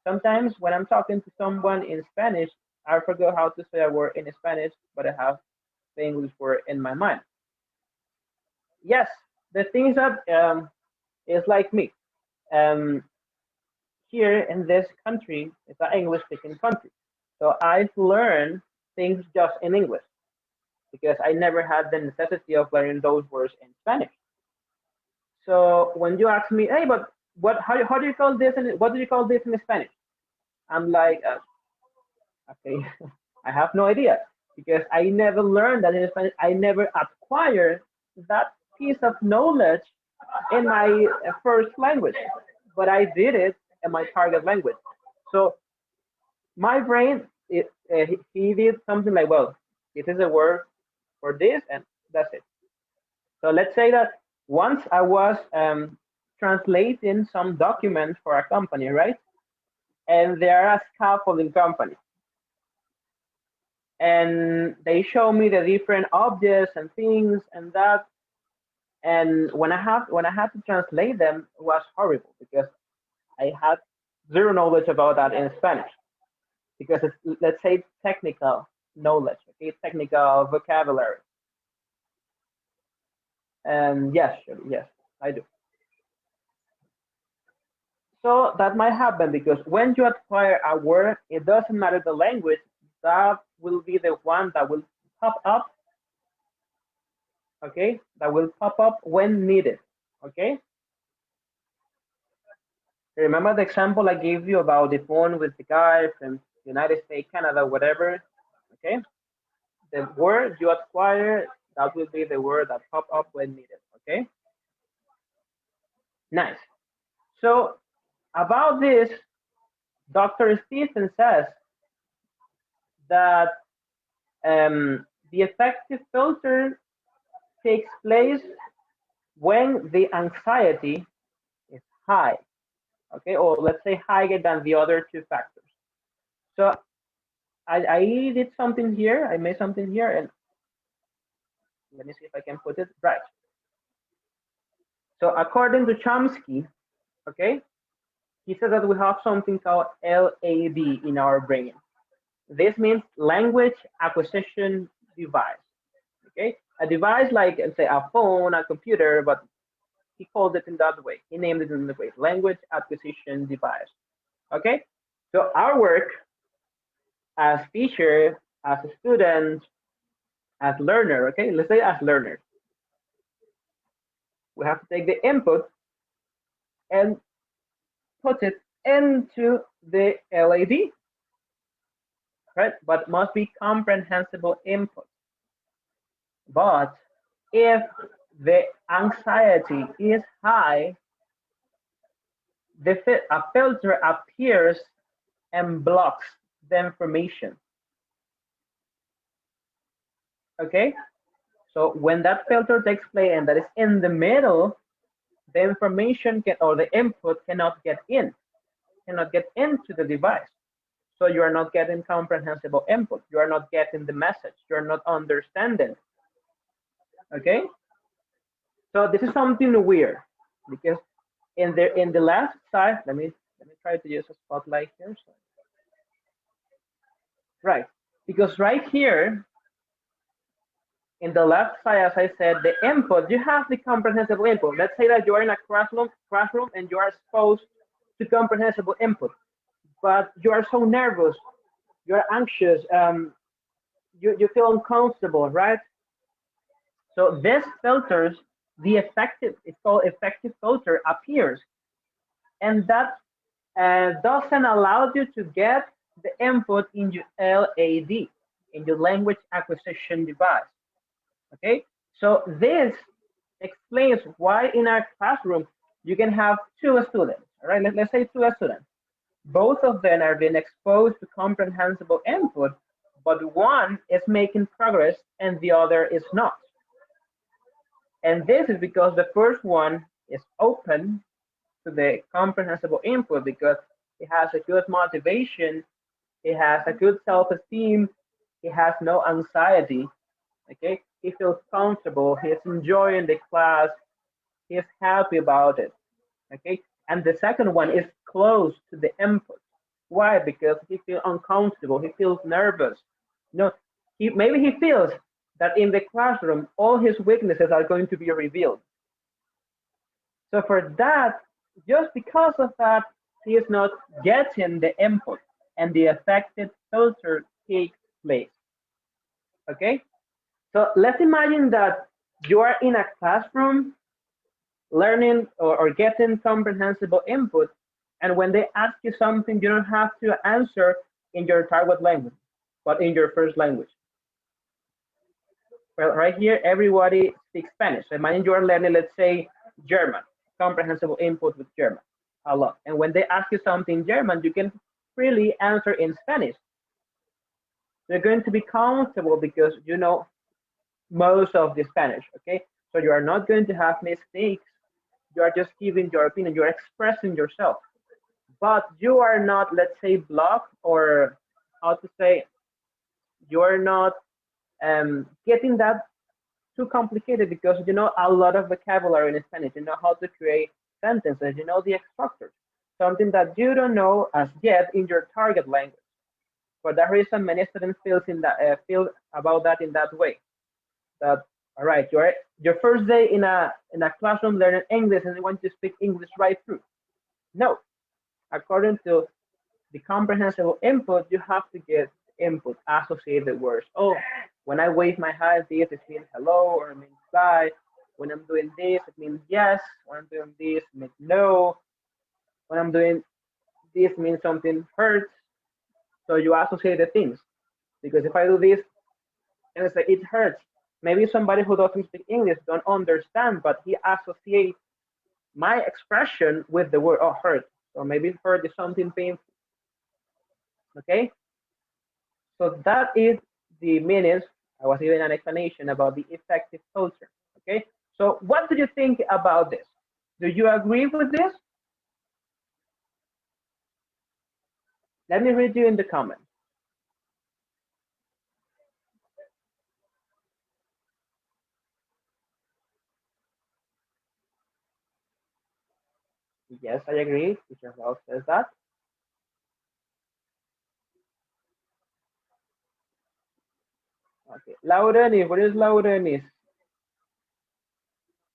Sometimes when I'm talking to someone in Spanish, I forget how to say a word in Spanish, but I have the English word in my mind. Yes, the things that is like me. Um, Here in this country, it's an English-speaking country, so I've learned things just in English because I never had the necessity of learning those words in Spanish. So when you ask me, hey, but how do you call this? What do you call this in Spanish? I'm like, okay, I have no idea because I never learned that in Spanish. I never acquired that piece of knowledge in my first language, but I did it in my target language. So my brain, he did something like, well, this is a word for this, and that's it. So let's say that once I was translating some document for a company, right? And they are a scaffolding company. And they show me the different objects and things and that. And when I had to translate them, it was horrible because I had zero knowledge about that in Spanish. Because it's, let's say, technical knowledge, okay, technical vocabulary. And yes, sure, yes, I do. So that might happen because when you acquire a word, it doesn't matter the language, that will be the one that will pop up, okay? That will pop up when needed, okay? Remember the example I gave you about the phone with the guy from United States, Canada, whatever, okay? The word you acquire, that will be the word that pop up when needed, okay? Nice. So about this, Dr. Stephen says that the effective filter takes place when the anxiety is high, okay, or let's say higher than the other two factors. So I did something here, I made something here, and let me see if I can put it right. So according to Chomsky, okay, he said that we have something called LAD in our brain. This means language acquisition device. Okay, a device like, say, a phone, a computer, but he called it in that way. He named it in that way, language acquisition device. Okay, so our work as teacher, as a student, as learner, okay, let's say as learner, we have to take the input and put it into the LAD, right? But must be comprehensible input. But if the anxiety is high, a filter appears and blocks the information. Okay? So when that filter takes place and that is in the middle, the information or the input cannot get into the device. So you are not getting comprehensible input. You are not getting the message. You are not understanding. Okay? So this is something weird because in the left side, let me try to use a spotlight here. So, right, because right here in the left side, as I said, the input, you have the comprehensible input. Let's say that you are in a classroom and you are exposed to comprehensible input, but you are so nervous, you are anxious, you feel uncomfortable, right? So this filters, it's called effective filter appears, and that doesn't allow you to get the input in your LAD, in your language acquisition device. Okay, so this explains why in our classroom you can have two students. All right, let's say two students. Both of them are being exposed to comprehensible input, but one is making progress and the other is not. And this is because the first one is open to the comprehensible input because it has a good motivation, it has a good self-esteem, it has no anxiety. Okay, he feels comfortable, he's enjoying the class, he's happy about it. Okay, and the second one is close to the input. Why? Because he feels uncomfortable, he feels nervous. No, maybe he feels that in the classroom all his weaknesses are going to be revealed. So for that, just because of that, he is not getting the input and the effective filter takes place. Okay? So let's imagine that you are in a classroom learning or getting comprehensible input, And when they ask you something, you don't have to answer in your target language, but in your first language. Well, right here, everybody speaks Spanish. So imagine you are learning, let's say, German, comprehensible input with German, a lot. And when they ask you something in German, you can freely answer in Spanish. You're going to be comfortable because you know most of the Spanish, okay? So you are not going to have mistakes. You are just giving your opinion. You're expressing yourself. But you are not, let's say, blocked, or how to say, you're not getting that too complicated because you know a lot of vocabulary in Spanish. You know how to create sentences. You know the structures. Something that you don't know as yet in your target language. For that reason, many students feel about that in that way. That all right, you're your first day in a classroom learning English and you want to speak English right through. No, according to the comprehensible input, you have to get input associated words. Oh, when I wave my hand, this it means hello or it means bye. When I'm doing this, it means yes. When I'm doing this, it means no. When I'm doing this, means something hurts. So you associate the things. Because if I do this and I say it hurts, maybe somebody who doesn't speak English don't understand, but he associates my expression with the word oh hurt. So maybe hurt is something painful. Okay? So that is the meanings. I was giving an explanation about the effective culture. Okay. So what do you think about this? Do you agree with this? Let me read you in the comments. Yes, I agree. Teacher Wells says that. Okay. Laurenis, what is Laurenis?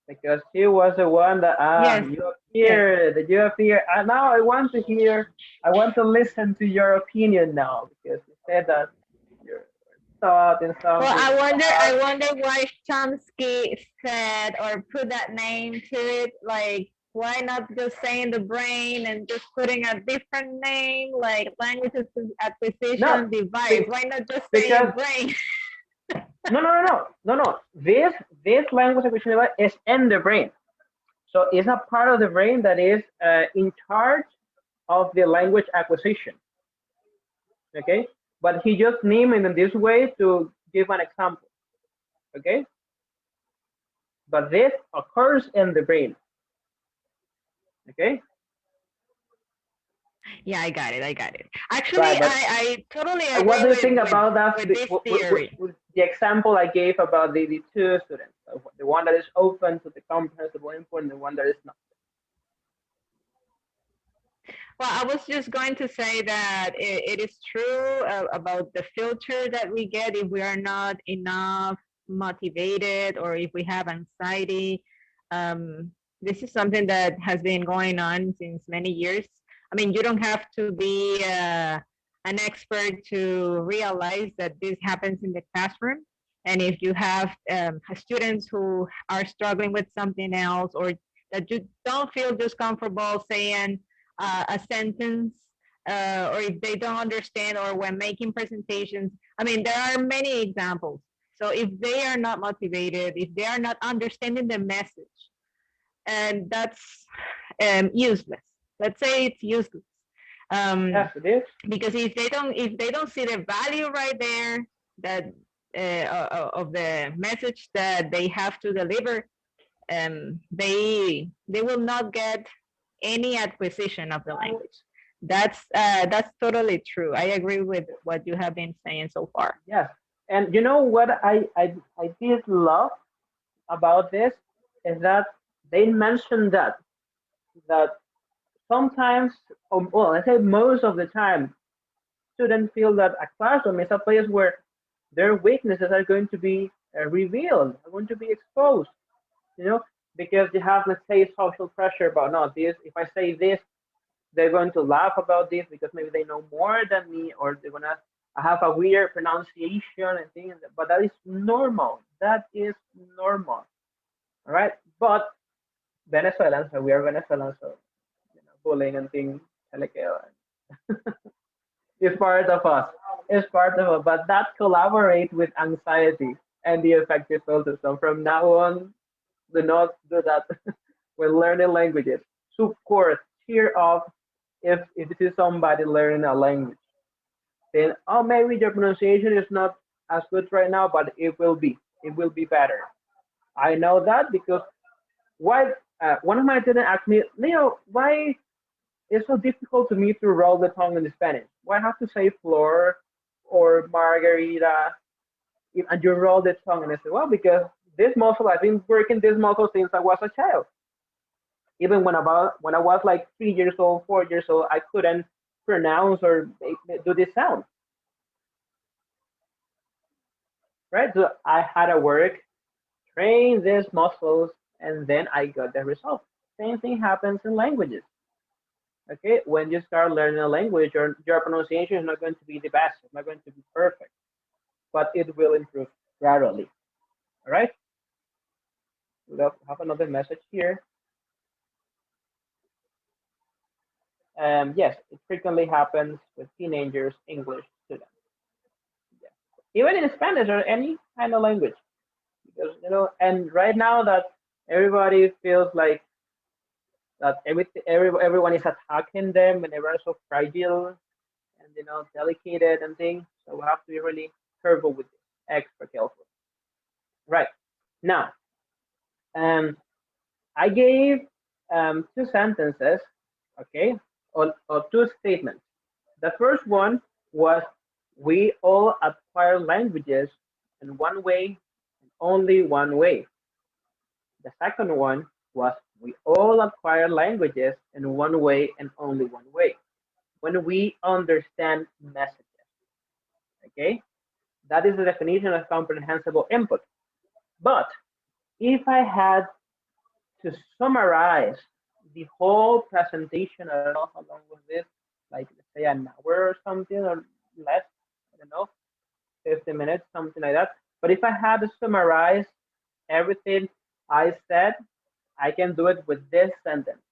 Because she was the one that Yes, you yes. appeared, that you appear. And now I want to hear, I want to listen to your opinion now because you said that your thought and Well, something. I wonder why Chomsky said or put that name to it. Like, why not just saying the brain and just putting a different name, like language No, acquisition device? be- Why not just because saying brain? no. This language acquisition device is in the brain, so it's a part of the brain that is in charge of the language acquisition. Okay, but he just named it in this way to give an example. Okay, but this occurs in the brain. Okay, Yeah, I got it. I got it. Actually, right. But I totally what agree do you think about that? with this theory. With the example I gave about the two students, the one that is open to the comprehensible input and the one that is not. Well, I was just going to say that it is true about the filter that we get if we are not enough motivated or if we have anxiety. This is something that has been going on since many years. I mean, you don't have to be an expert to realize that this happens in the classroom. And if you have students who are struggling with something else or that you don't feel just comfortable saying, a sentence or if they don't understand or when making presentations. I mean, there are many examples. So if they are not motivated, if they are not understanding the message, and that's useless. Let's say it's useless. Yes, Um, it is. because if they don't see the value right there that of the message that they have to deliver, they will not get any acquisition of the language. That's totally true. I agree with what you have been saying so far. Yes, and you know what I did love about this is that they mentioned that sometimes, well, I say most of the time, students feel that a classroom is a place where their weaknesses are going to be revealed, are going to be exposed. You know, because they have, let's say, social pressure about no, this. If I say this, they're going to laugh about this because maybe they know more than me, or they're gonna have a weird pronunciation and things. But that is normal. That is normal. All right. But Venezuelans, so we are Venezuelans, so bullying and things Se le quedó. It's part of us. It's part of us. But that collaborate with anxiety and the affective filter. So from now on, do not do that when learning languages. Support, cheer up if it is somebody learning a language. Then, oh, maybe your pronunciation is not as good right now, but it will be. It will be better. I know that because why? One of my students asked me, Leo, why it's so difficult to me to roll the tongue in Spanish? Why have to say floor or margarita and you roll the tongue? And I said, well, because this muscle, I've been working this muscle since I was a child. Even when I was like 3 years old, 4 years old, I couldn't pronounce or do this sound, right? So I had to work, train these muscles, and then I got the result. Same thing happens in languages. Okay, when you start learning a language, your pronunciation is not going to be the best, it's not going to be perfect, but it will improve gradually. All right, we have another message here. Yes, it frequently happens with teenagers, English students. Yeah. Even in Spanish or any kind of language, because and right now that everybody feels like that everyone is attacking them and they are so fragile and delicate and things. So we have to be really careful with this, extra careful. Right now, um, I gave two sentences, okay, or two statements. The first one was we all acquire languages in one way, and only one way. The second one was we all acquire languages in one way and only one way. When we understand messages, okay? That is the definition of comprehensible input. But if I had to summarize the whole presentation, I don't know how long was this, like let's say an hour or something or less, I don't know, 50 minutes, something like that. But if I had to summarize everything I said, I can do it with this sentence.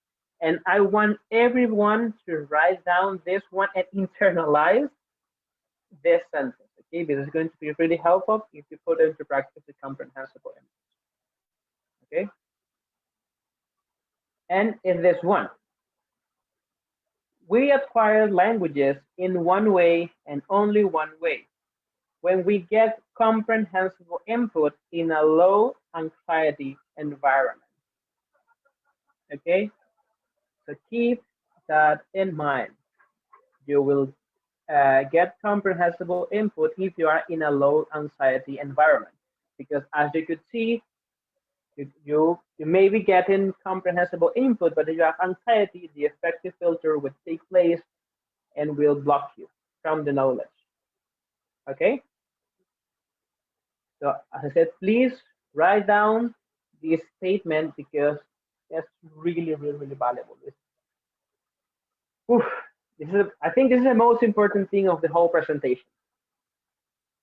And I want everyone to write down this one and internalize this sentence, okay? Because it's going to be really helpful if you put into practice the comprehensible input, okay? And in this one, we acquire languages in one way and only one way. When we get comprehensible input in a low anxiety environment, okay? So keep that in mind. You will get comprehensible input if you are in a low anxiety environment. Because as you could see, you may be getting comprehensible input, but if you have anxiety, the effective filter would take place and will block you from the knowledge. Okay? So as I said, please write down this statement because that's really, really, really valuable. Oof, I think this is the most important thing of the whole presentation.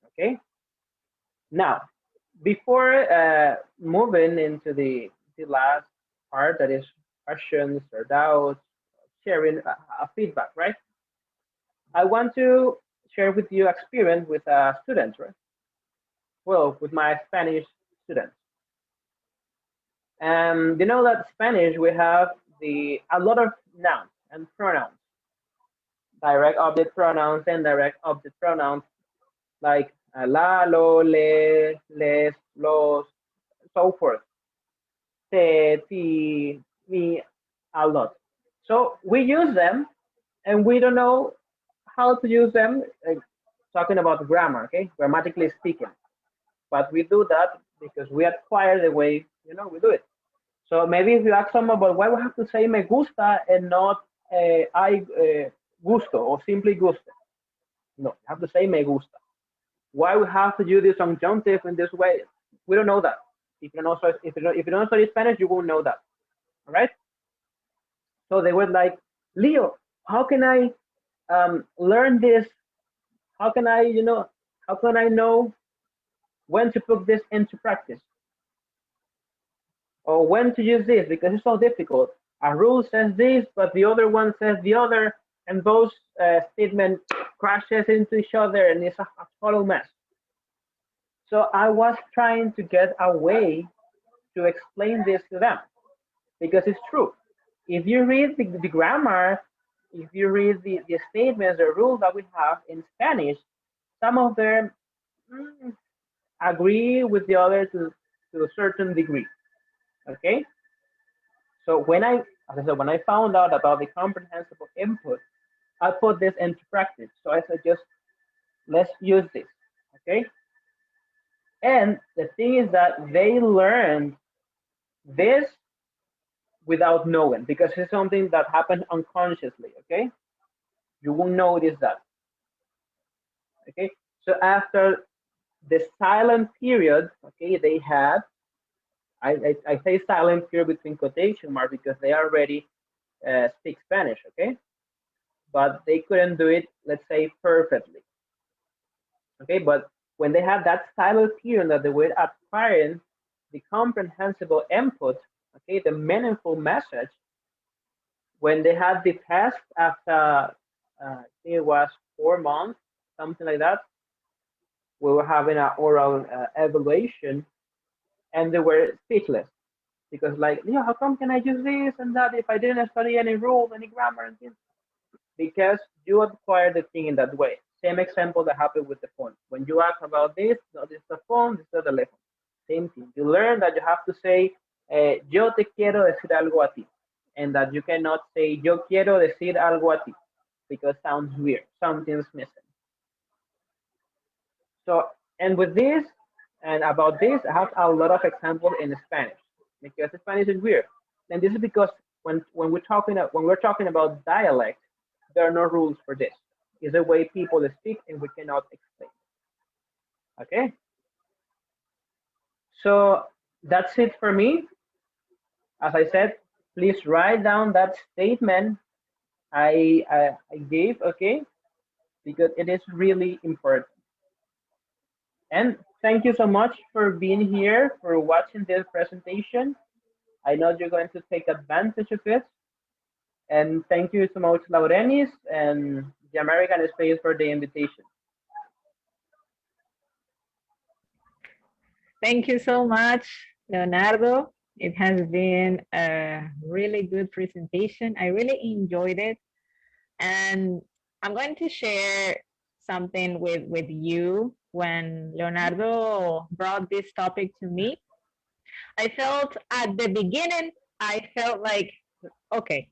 Okay? Now, before moving into the last part, that is questions or doubts, sharing a feedback, right? I want to share with you experience with students, right? Well, with my Spanish students. You know that Spanish we have a lot of nouns and pronouns, direct object pronouns and indirect object pronouns like la, lo, le, les, los, so forth. Te, ti, me, a lot. So we use them and we don't know how to use them, talking about grammar, okay, grammatically speaking. But we do that because we acquire the way, we do it. So maybe if you ask someone about why we have to say me gusta and not I gusto or simply gusto. No, you have to say me gusta. Why we have to use this conjunctive in this way? We don't know that. If you don't study Spanish, you won't know that. All right. So they were like, Leo, how can I learn this? How can how can I know when to put this into practice? Or when to use this? Because it's so difficult. A rule says this, but the other one says the other. and those statements crashes into each other, and it's a total mess. So I was trying to get a way to explain this to them because it's true. If you read the grammar, if you read the statements, the rules that we have in Spanish, some of them agree with the other to a certain degree. Okay. So as I said, when I found out about the comprehensible input, I put this into practice. So I said, just let's use this. Okay. And the thing is that they learned this without knowing because it's something that happened unconsciously. Okay. You won't notice that. Okay. So after the silent period, okay, they had, I say silent period between quotation marks because they already speak Spanish, okay? But they couldn't do it, let's say, perfectly. Okay, but when they had that silent period that they were acquiring the comprehensible input, okay, the meaningful message, when they had the test after, I think it was 4 months, something like that, we were having an oral evaluation, and they were speechless because, like, yeah, how come can I use this and that if I didn't study any rules, any grammar, and things? Because you acquire the thing in that way. Same example that happened with the phone. When you ask about this, no, this is the phone, this is the telephone. Same thing. You learn that you have to say, yo te quiero decir algo a ti, and that you cannot say, yo quiero decir algo a ti, because it sounds weird. Something's missing. So, and with this, and about this, I have a lot of examples in Spanish because Spanish is weird, and this is because when we're talking about dialect, there are no rules for this. It's the way people speak, and we cannot explain. Okay, so that's it for me. As I said, please write down that statement I gave. Okay, because it is really important. And thank you so much for being here, for watching this presentation. I know you're going to take advantage of it. And thank you so much, Laurenis and the American Space for the invitation. Thank you so much, Leonardo. It has been a really good presentation. I really enjoyed it. And I'm going to share something with you. When Leonardo brought this topic to me, I felt at the beginning, I felt like, okay,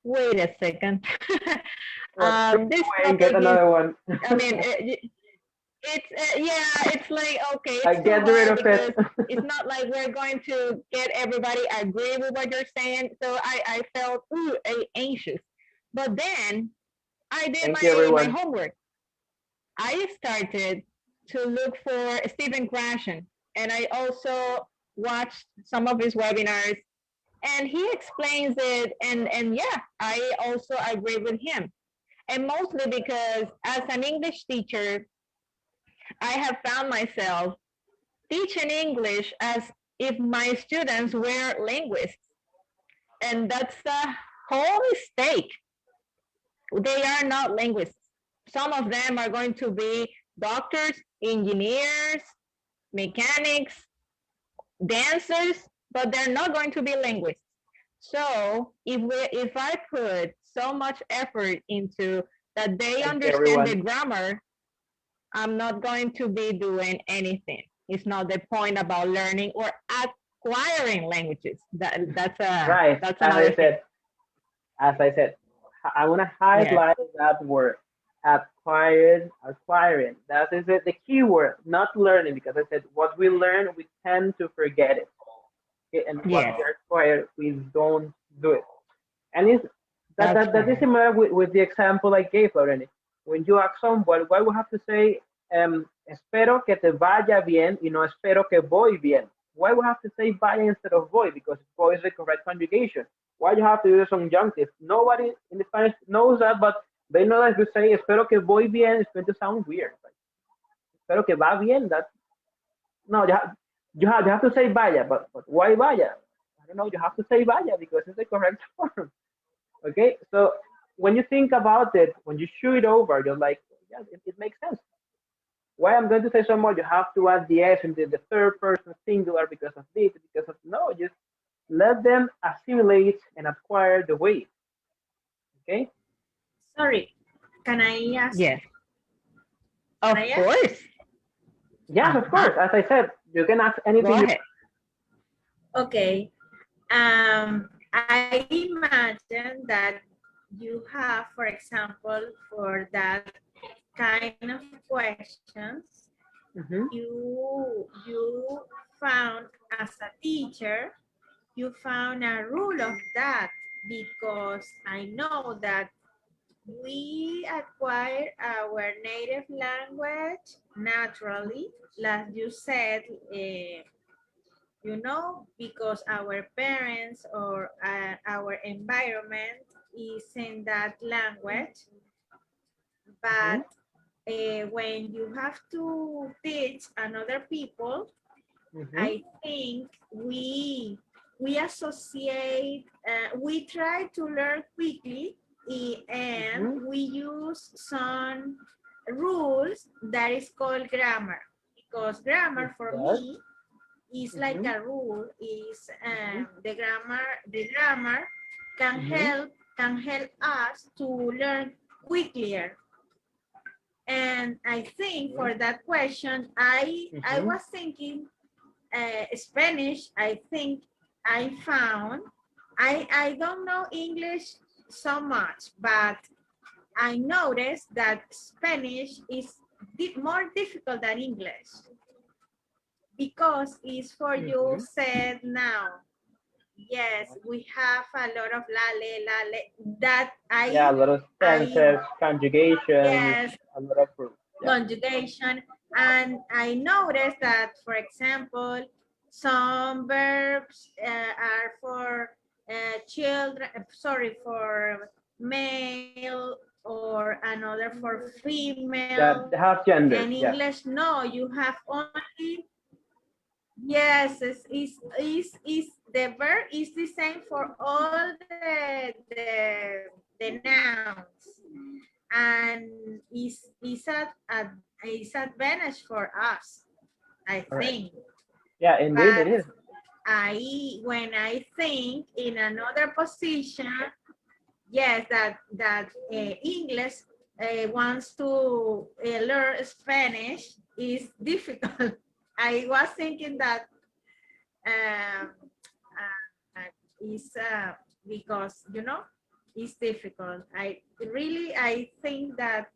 wait a second. This And get topic is, another one. I mean, yeah, it's like, okay, I it's too get rid hard of it. because it's not like we're going to get everybody agree with what you're saying. So I felt anxious. But then I did Thank you, my everyone. homework. I started to look for Sthephen Krashen, and I also watched some of his webinars, and he explains it, and yeah, I also agree with him. And mostly because as an English teacher, I have found myself teaching English as if my students were linguists. And that's a whole mistake. They are not linguists. Some of them are going to be doctors, engineers, mechanics, dancers, but they're not going to be linguists. So if I put so much effort into that they understand the grammar, I'm not going to be doing anything. It's not the point about learning or acquiring languages. That's right. another thing. As I said, I want to highlight that word, acquiring. That is the key word, not learning, because I said what we learn, we tend to forget it. Okay? And what we acquire, we don't do it. And that is similar with the example I gave already. When you ask someone, why we have to say, espero que te vaya bien y no espero que voy bien? Why we have to say vaya instead of voy? Because voy is the correct conjugation. Why you have to use conjunctive? Nobody in the Spanish knows that, but they know that if you say espero que voy bien, it's going to sound weird. Like, espero que va bien. That no, you have to say vaya, but why vaya? I don't know. You have to say vaya because it's the correct form. Okay, so when you think about it, when you chew it over, you're like, yeah, it makes sense. Why I'm going to say so much? You have to add the S into the third person singular because of this, because of no. Just let them assimilate and acquire the weight. Okay. Sorry, can I ask? Yes, Can of I ask? course. Yes, of Uh-huh. course. As I said, you can ask Go anything you. ahead. Okay. I imagine that you have, for example, for that kind of questions, Mm-hmm. you found as a teacher, you found a rule of that because I know that we acquire our native language naturally, like you said, because our parents or our environment is in that language. Mm-hmm. But when you have to teach another people, Mm-hmm. I think we associate, we try to learn quickly, and Mm-hmm. we use some rules that is called grammar, because grammar for Yes. me is like Mm-hmm. a rule, is Mm-hmm. the grammar Mm-hmm. can help us to learn quicker. And I think Okay. for that question, I Mm-hmm. was thinking Spanish. I think I found, I don't know English so much, but I noticed that Spanish is more difficult than English because it's for you Mm-hmm. said now. Yes, we have a lot of lale that Yeah, a lot of I tenses, conjugations, yes, a lot of rules. Yeah. conjugation. And I noticed that, for example, some verbs are for children, sorry, for male, or another for female. That have genders. And Yeah. English, no, you have only, yes, is the verb is the same for all the nouns, and is advantage for us, I Correct. think. Yeah, indeed it But is. when I think in another position, yes, that English wants to learn Spanish is difficult. I was thinking that um, is because it's difficult. I think that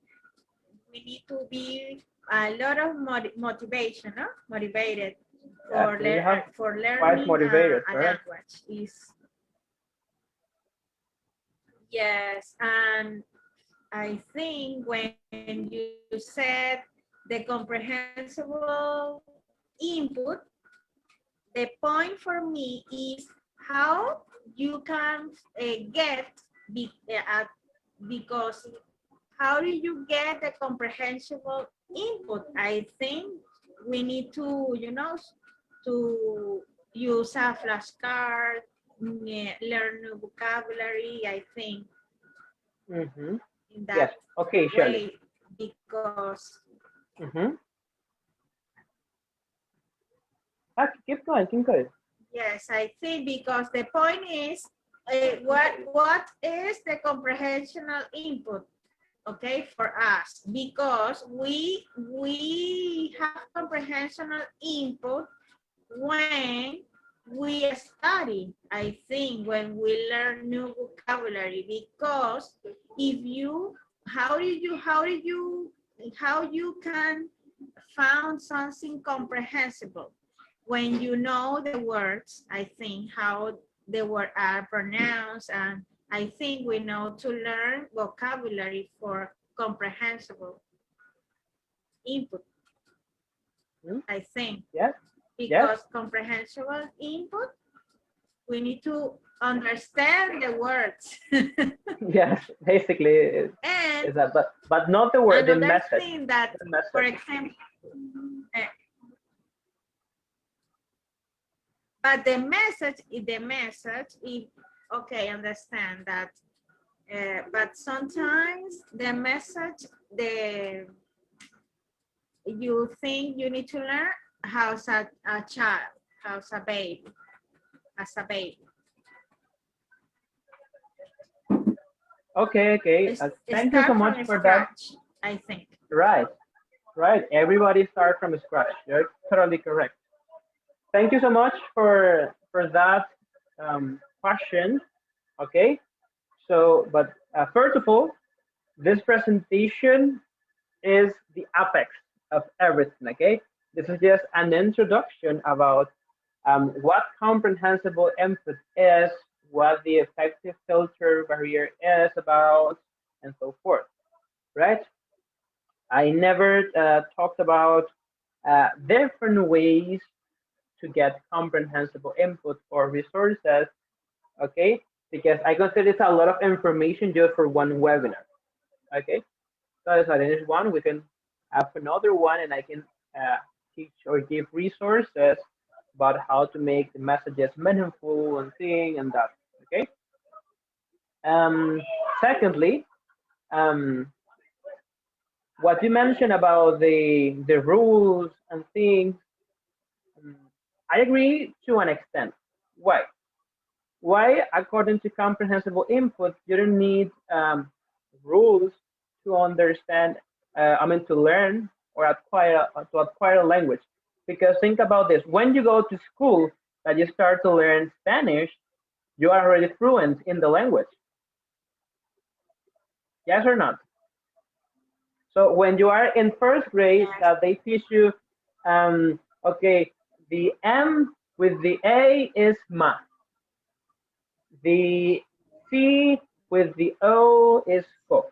we need to be a lot of motivation, no? Motivated Yeah, for so you have quite learning motivated, a correct? language. Is yes, and I think when you said the comprehensible input, the point for me is how you can get because how do you get the comprehensible input? I think we need to, to use a flashcard, learn new vocabulary, I think, Mm-hmm. in Yes. that Okay, Shirley. way, because Mm-hmm. Keep going, keep going. yes, I think because the point is, what is the comprehensional input? Okay, for us, because we have comprehensional input when we study. I think when we learn new vocabulary, because if you, how you can found something comprehensible when you know the words. I think how the word are pronounced, and I think we know to learn vocabulary for comprehensible input. Hmm. I think Yes. Yes. because comprehensible input, we need to understand the words. Yes. Basically, is And that, but not the word, the another message. thing that, The for message. example, uh, but the message is, okay, understand that But sometimes the message, you think you need to learn how's a child, how's a baby, as a baby. Okay, okay. Thank you so Start much from for that. scratch, I think. Right, right. Everybody start from scratch. You're totally correct. Thank you so much for that question. Okay. So, but first of all, this presentation is the apex of everything. Okay. This is just an introduction about what comprehensible input is, what the effective filter barrier is about, and so forth. Right. I never talked about different ways to get comprehensible input or resources, okay? Because I consider it's a lot of information just for one webinar, okay? So that's this one. We can have another one, and I can teach or give resources about how to make the messages meaningful and thing and that, okay? Um, Secondly, um, what you mentioned about the rules and things, um, I agree to an extent. Why? Why, according to comprehensible input, you don't need rules to understand, to learn or acquire a language. Because think about this, when you go to school that you start to learn Spanish, you are already fluent in the language. Yes or not? So when you are in first grade, Yes. that they teach you, okay, the M with the A is ma. The C with the O is co.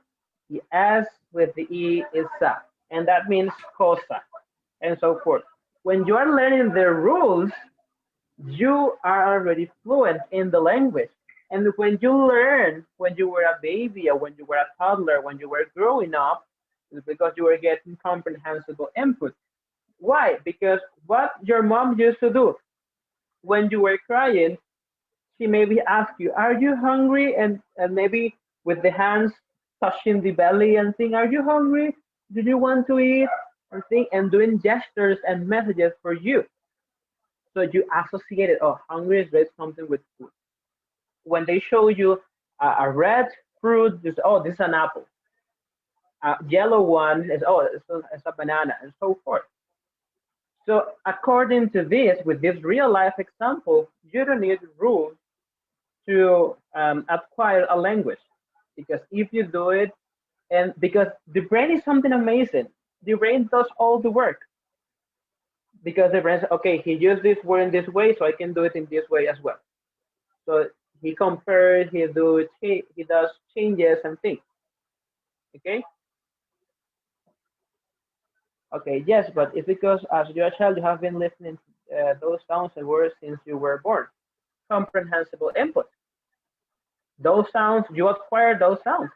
The S with the E is sa. And that means cosa, and so forth. When you are learning the rules, you are already fluent in the language. And when you learn, when you were a baby or when you were a toddler, when you were growing up, it's because you were getting comprehensible input. Why? Because what your mom used to do when you were crying, she maybe asked you, "Are you hungry?" And maybe with the hands touching the belly and saying, "Are you hungry? Do you want to eat?" And thing and doing gestures and messages for you. So you associate it. Oh, hungry is with something with food. When they show you a red fruit, just oh, this is an apple. A yellow one is oh, it's a banana, and so forth. So according to this, with this real life example, you don't need rules to acquire a language, because if you do it, and because the brain is something amazing, the brain does all the work, because the brain says, okay, he used this word in this way, so I can do it in this way as well. So he compares, he does changes and things. Okay. Okay. Yes, but it's because as you're a child, you have been listening to those sounds and words since you were born. Comprehensible input. Those sounds, you acquire those sounds.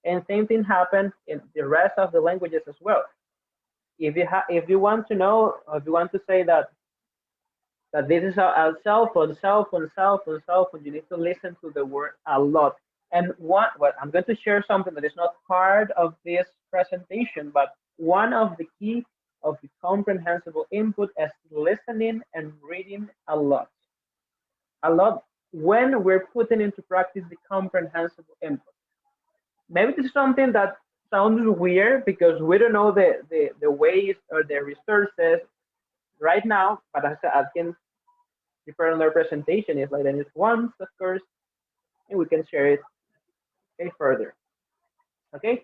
And same thing happens in the rest of the languages as well. If you want to know, if you want to say that this is a cell phone, cell phone, cell phone, cell phone, you need to listen to the word a lot. And what I'm going to share something that is not part of this presentation, but one of the key of the comprehensible input is listening and reading a lot. A lot when we're putting into practice the comprehensible input. Maybe this is something that sounds weird because we don't know the ways or the resources right now, but as I can prepare another presentation is like then it's once, of course, and we can share it okay, further. Okay,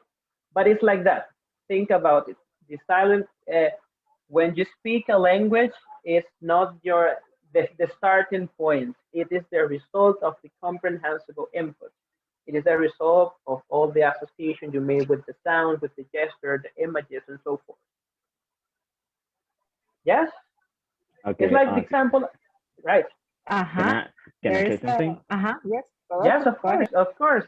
but it's like that. Think about it. The silent when you speak a language, it's not the starting point. It is the result of the comprehensible input. It is a result of all the association you made with the sound, with the gesture, the images, and so forth. Yes, it's Okay, like the example, right? can Uh-huh. I can I There's say something? yes, go Yes, ahead. of course, of course.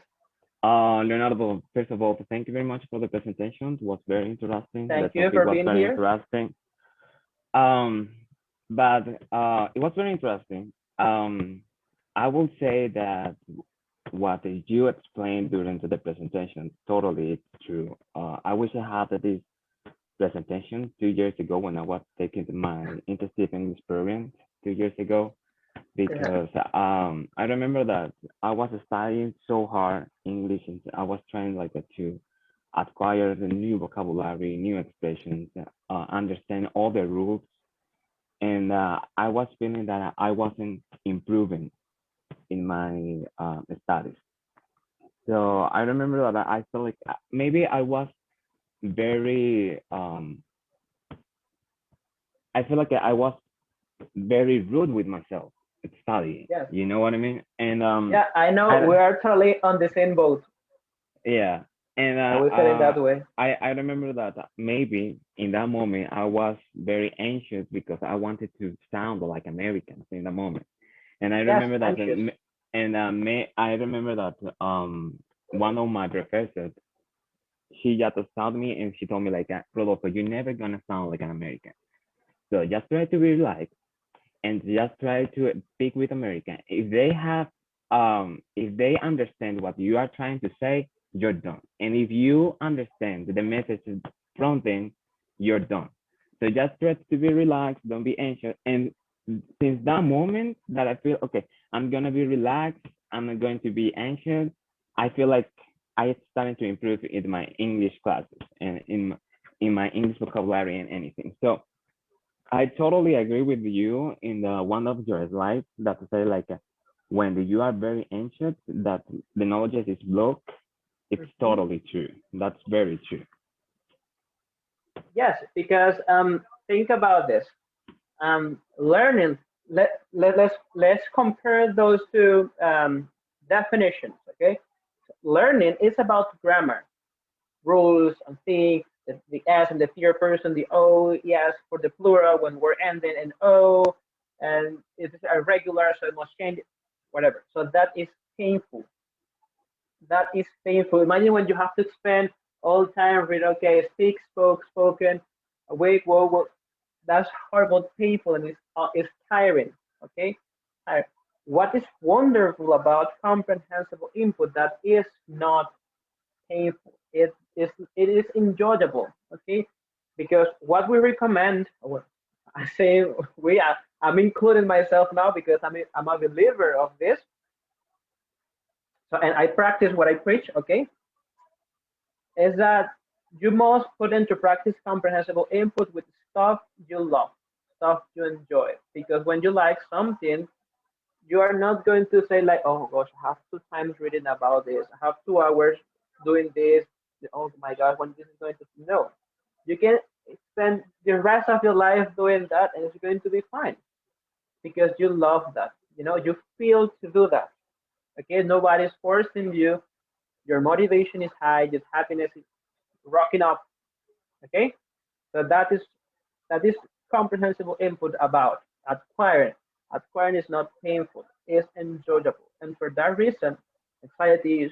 Leonardo, first of all, thank you very much for the presentation. It was very interesting. The Thank you topic for was being very here. interesting. Um, but it was very interesting. I will say that what you explained during the presentation, totally true. I wish I had this presentation 2 years ago when I was taking my intensive English program 2 years ago, Yeah. because I remember that I was studying so hard English and I was trying like to acquire the new vocabulary, new expressions, understand all the rules, and I was feeling that I wasn't improving in my studies. So I remember that I felt like maybe I was very I feel like I was very rude with myself at studying. Yes. You know what I mean? And Yeah, I know I we are totally on the same boat. yeah, and I will say it that way. I remember that maybe in that moment I was very anxious because I wanted to sound like Americans in the moment, and I Yes, remember that anxious. I remember that one of my professors, she just stopped me and she told me like, Rodolfo, you're never gonna sound like an American. So just try to be relaxed and just try to speak with American. If they understand what you are trying to say, you're done. And if you understand the message from them, you're done. So just try to be relaxed, don't be anxious. And since that moment that I feel okay, I'm gonna be relaxed, I'm not going to be anxious, I feel like I started to improve in my English classes and in my English vocabulary and anything. So I totally agree with you in the one of your slides that say like when you are very anxious that the knowledge is blocked. It's Mhm. totally true. That's very true. Yes, because think about this. Learning. Let's compare those two definitions. Okay, learning is about grammar, rules, and things. The S and the third person, the O, yes, for the plural when we're ending in O, and it's irregular, so it must change, whatever. So that is painful. That is painful. Imagine when you have to spend all time read, okay, speak, spoke, spoken, awake, whoa, whoa. That's horrible, painful, and it's tiring. Okay, tiring. What is wonderful about comprehensible input that is not painful. It is enjoyable. Okay, because what we recommend, well, I say we are. I'm including myself now because I'm a believer of this. So and I practice what I preach. Okay, is that you must put into practice comprehensible input with stuff you love, stuff you enjoy. Because when you like something, you are not going to say like, oh gosh, I have 2 times reading about this. I have 2 hours doing this. Oh my God, when this is going to no. You can spend the rest of your life doing that and it's going to be fine because you love that. You feel to do that. Okay, nobody's forcing you. Your motivation is high, your happiness is rocking up. Okay, so that is comprehensible input about acquiring. Acquiring is not painful, it's enjoyable. And for that reason, anxiety is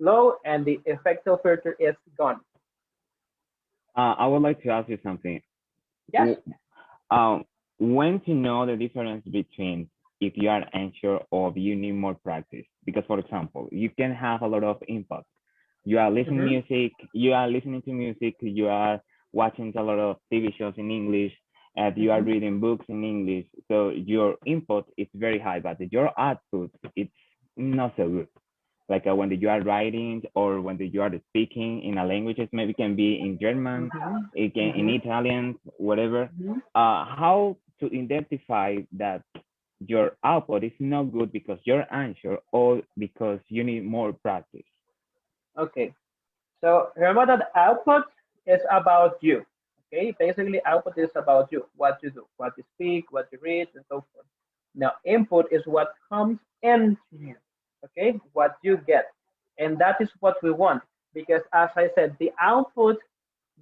low and the effective filter is gone. I would like to ask you something. Yes. Um, when to know the difference between if you are anxious or if you need more practice? Because for example, you can have a lot of input. You are listening Mm-hmm. music, you are listening to music, you are watching a lot of TV shows in English, and you are Mm-hmm. reading books in English. So your input is very high, but your output it's not so good. Like when you are writing or when you are speaking in a language, it maybe can be in German, Mm-hmm. it can in Mm-hmm. Italian, whatever. Mm-hmm. How to identify that your output is not good because you're anxious or because you need more practice? Okay. So remember that output is about you. Okay. Basically, output is about you, what you do, what you speak, what you read, and so forth. Now, input is what comes into you. Okay, what you get, and that is what we want. Because as I said, the output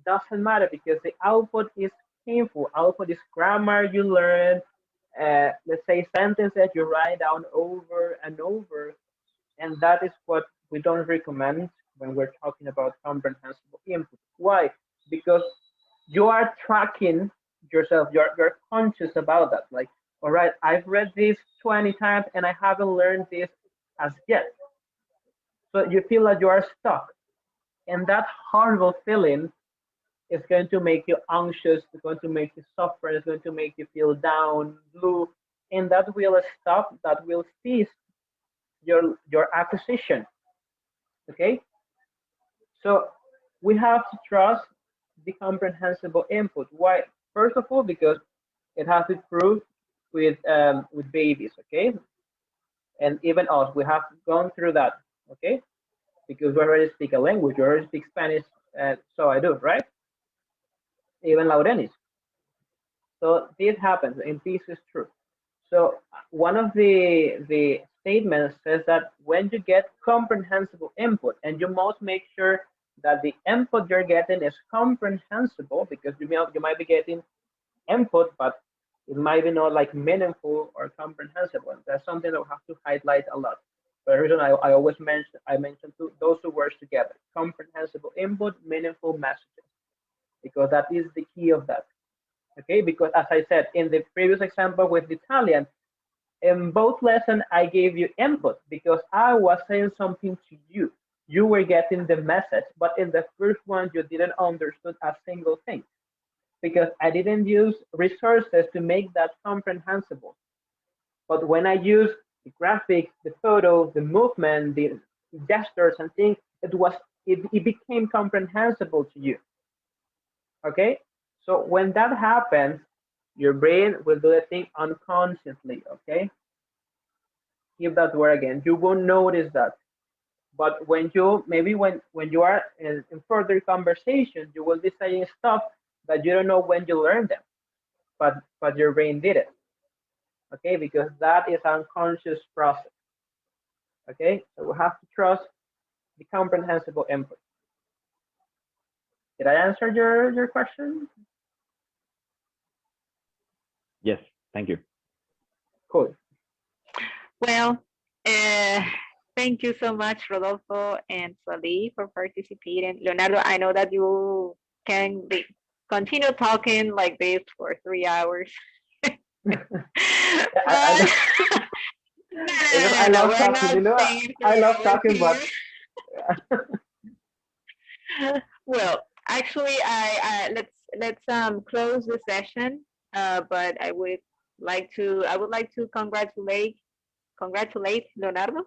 doesn't matter because the output is painful. Output is grammar you learn. Let's say sentences you write down over and over, and that is what we don't recommend when we're talking about comprehensible input. Why? Because you are tracking yourself. You're conscious about that. Like, all right, I've read this 20 times and I haven't learned this as yet. So you feel that you are stuck. And that horrible feeling is going to make you anxious, it's going to make you suffer, it's going to make you feel down, blue, and that will stop, that will cease your acquisition. Okay? So we have to trust the comprehensible input. Why? First of all, because it has been proved with babies, okay? And even us, we have gone through that, okay? Because we already speak a language, we already speak Spanish, so I do, right? Even Laurenis. So this happens, and this is true. So one of the statements says that when you get comprehensible input, and you must make sure that the input you're getting is comprehensible, because you might be getting input, but it might be not like meaningful or comprehensible. And that's something that we have to highlight a lot. For the reason I always mention those two words together: comprehensible input, meaningful messages, because that is the key of that. Okay, because as I said in the previous example with Italian, in both lessons I gave you input because I was saying something to you. You were getting the message, but in the first one you didn't understand a single thing because I didn't use resources to make that comprehensible. But when I use the graphics, the photo, the movement, the gestures and things, it became comprehensible to you. Okay? So when that happens, your brain will do the thing unconsciously, okay? Give that word again. You won't notice that. But when you are in further conversation, you will be saying stuff that you don't know when you learned them, but your brain did it, okay? Because that is unconscious process, okay? So we have to trust the comprehensible input. Did I answer your question? Yes, thank you. Cool. Well, thank you so much, Rodolfo and Sally, for participating. Leonardo, I know that you can continue talking like this for 3 hours. I, because I No, love we're talking, not you know, staying I 3 love hours talking, but Well, actually, let's close the session. But I would like to congratulate Leonardo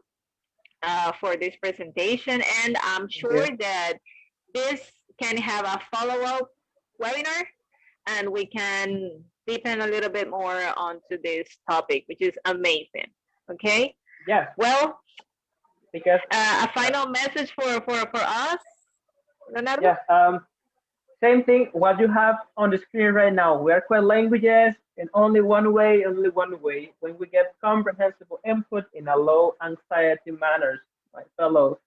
for this presentation, and I'm thank sure you. that this can have a follow-up webinar, and we can deepen a little bit more onto this topic, which is amazing. Okay. Yes, Well, because a final message for us, Leonardo. yes, same thing. What you have on the screen right now, we are quite languages in only one way, only one way. When we get comprehensible input in a low anxiety manners, my fellow,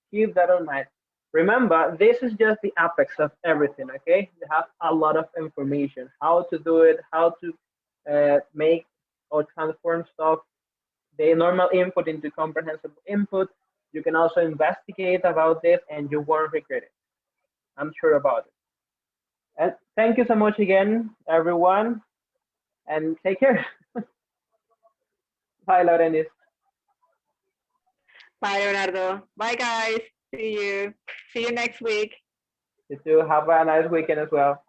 keep that in mind. Remember, this is just the apex of everything. Okay, you have a lot of information, how to do it, how to make or transform stuff, the normal input into comprehensible input. You can also investigate about this, and you won't regret it. I'm sure about it. And thank you so much again, everyone, and take care. Bye, Laurenis. Bye, Leonardo. Bye, guys. See you. See you next week. You too. Have a nice weekend as well.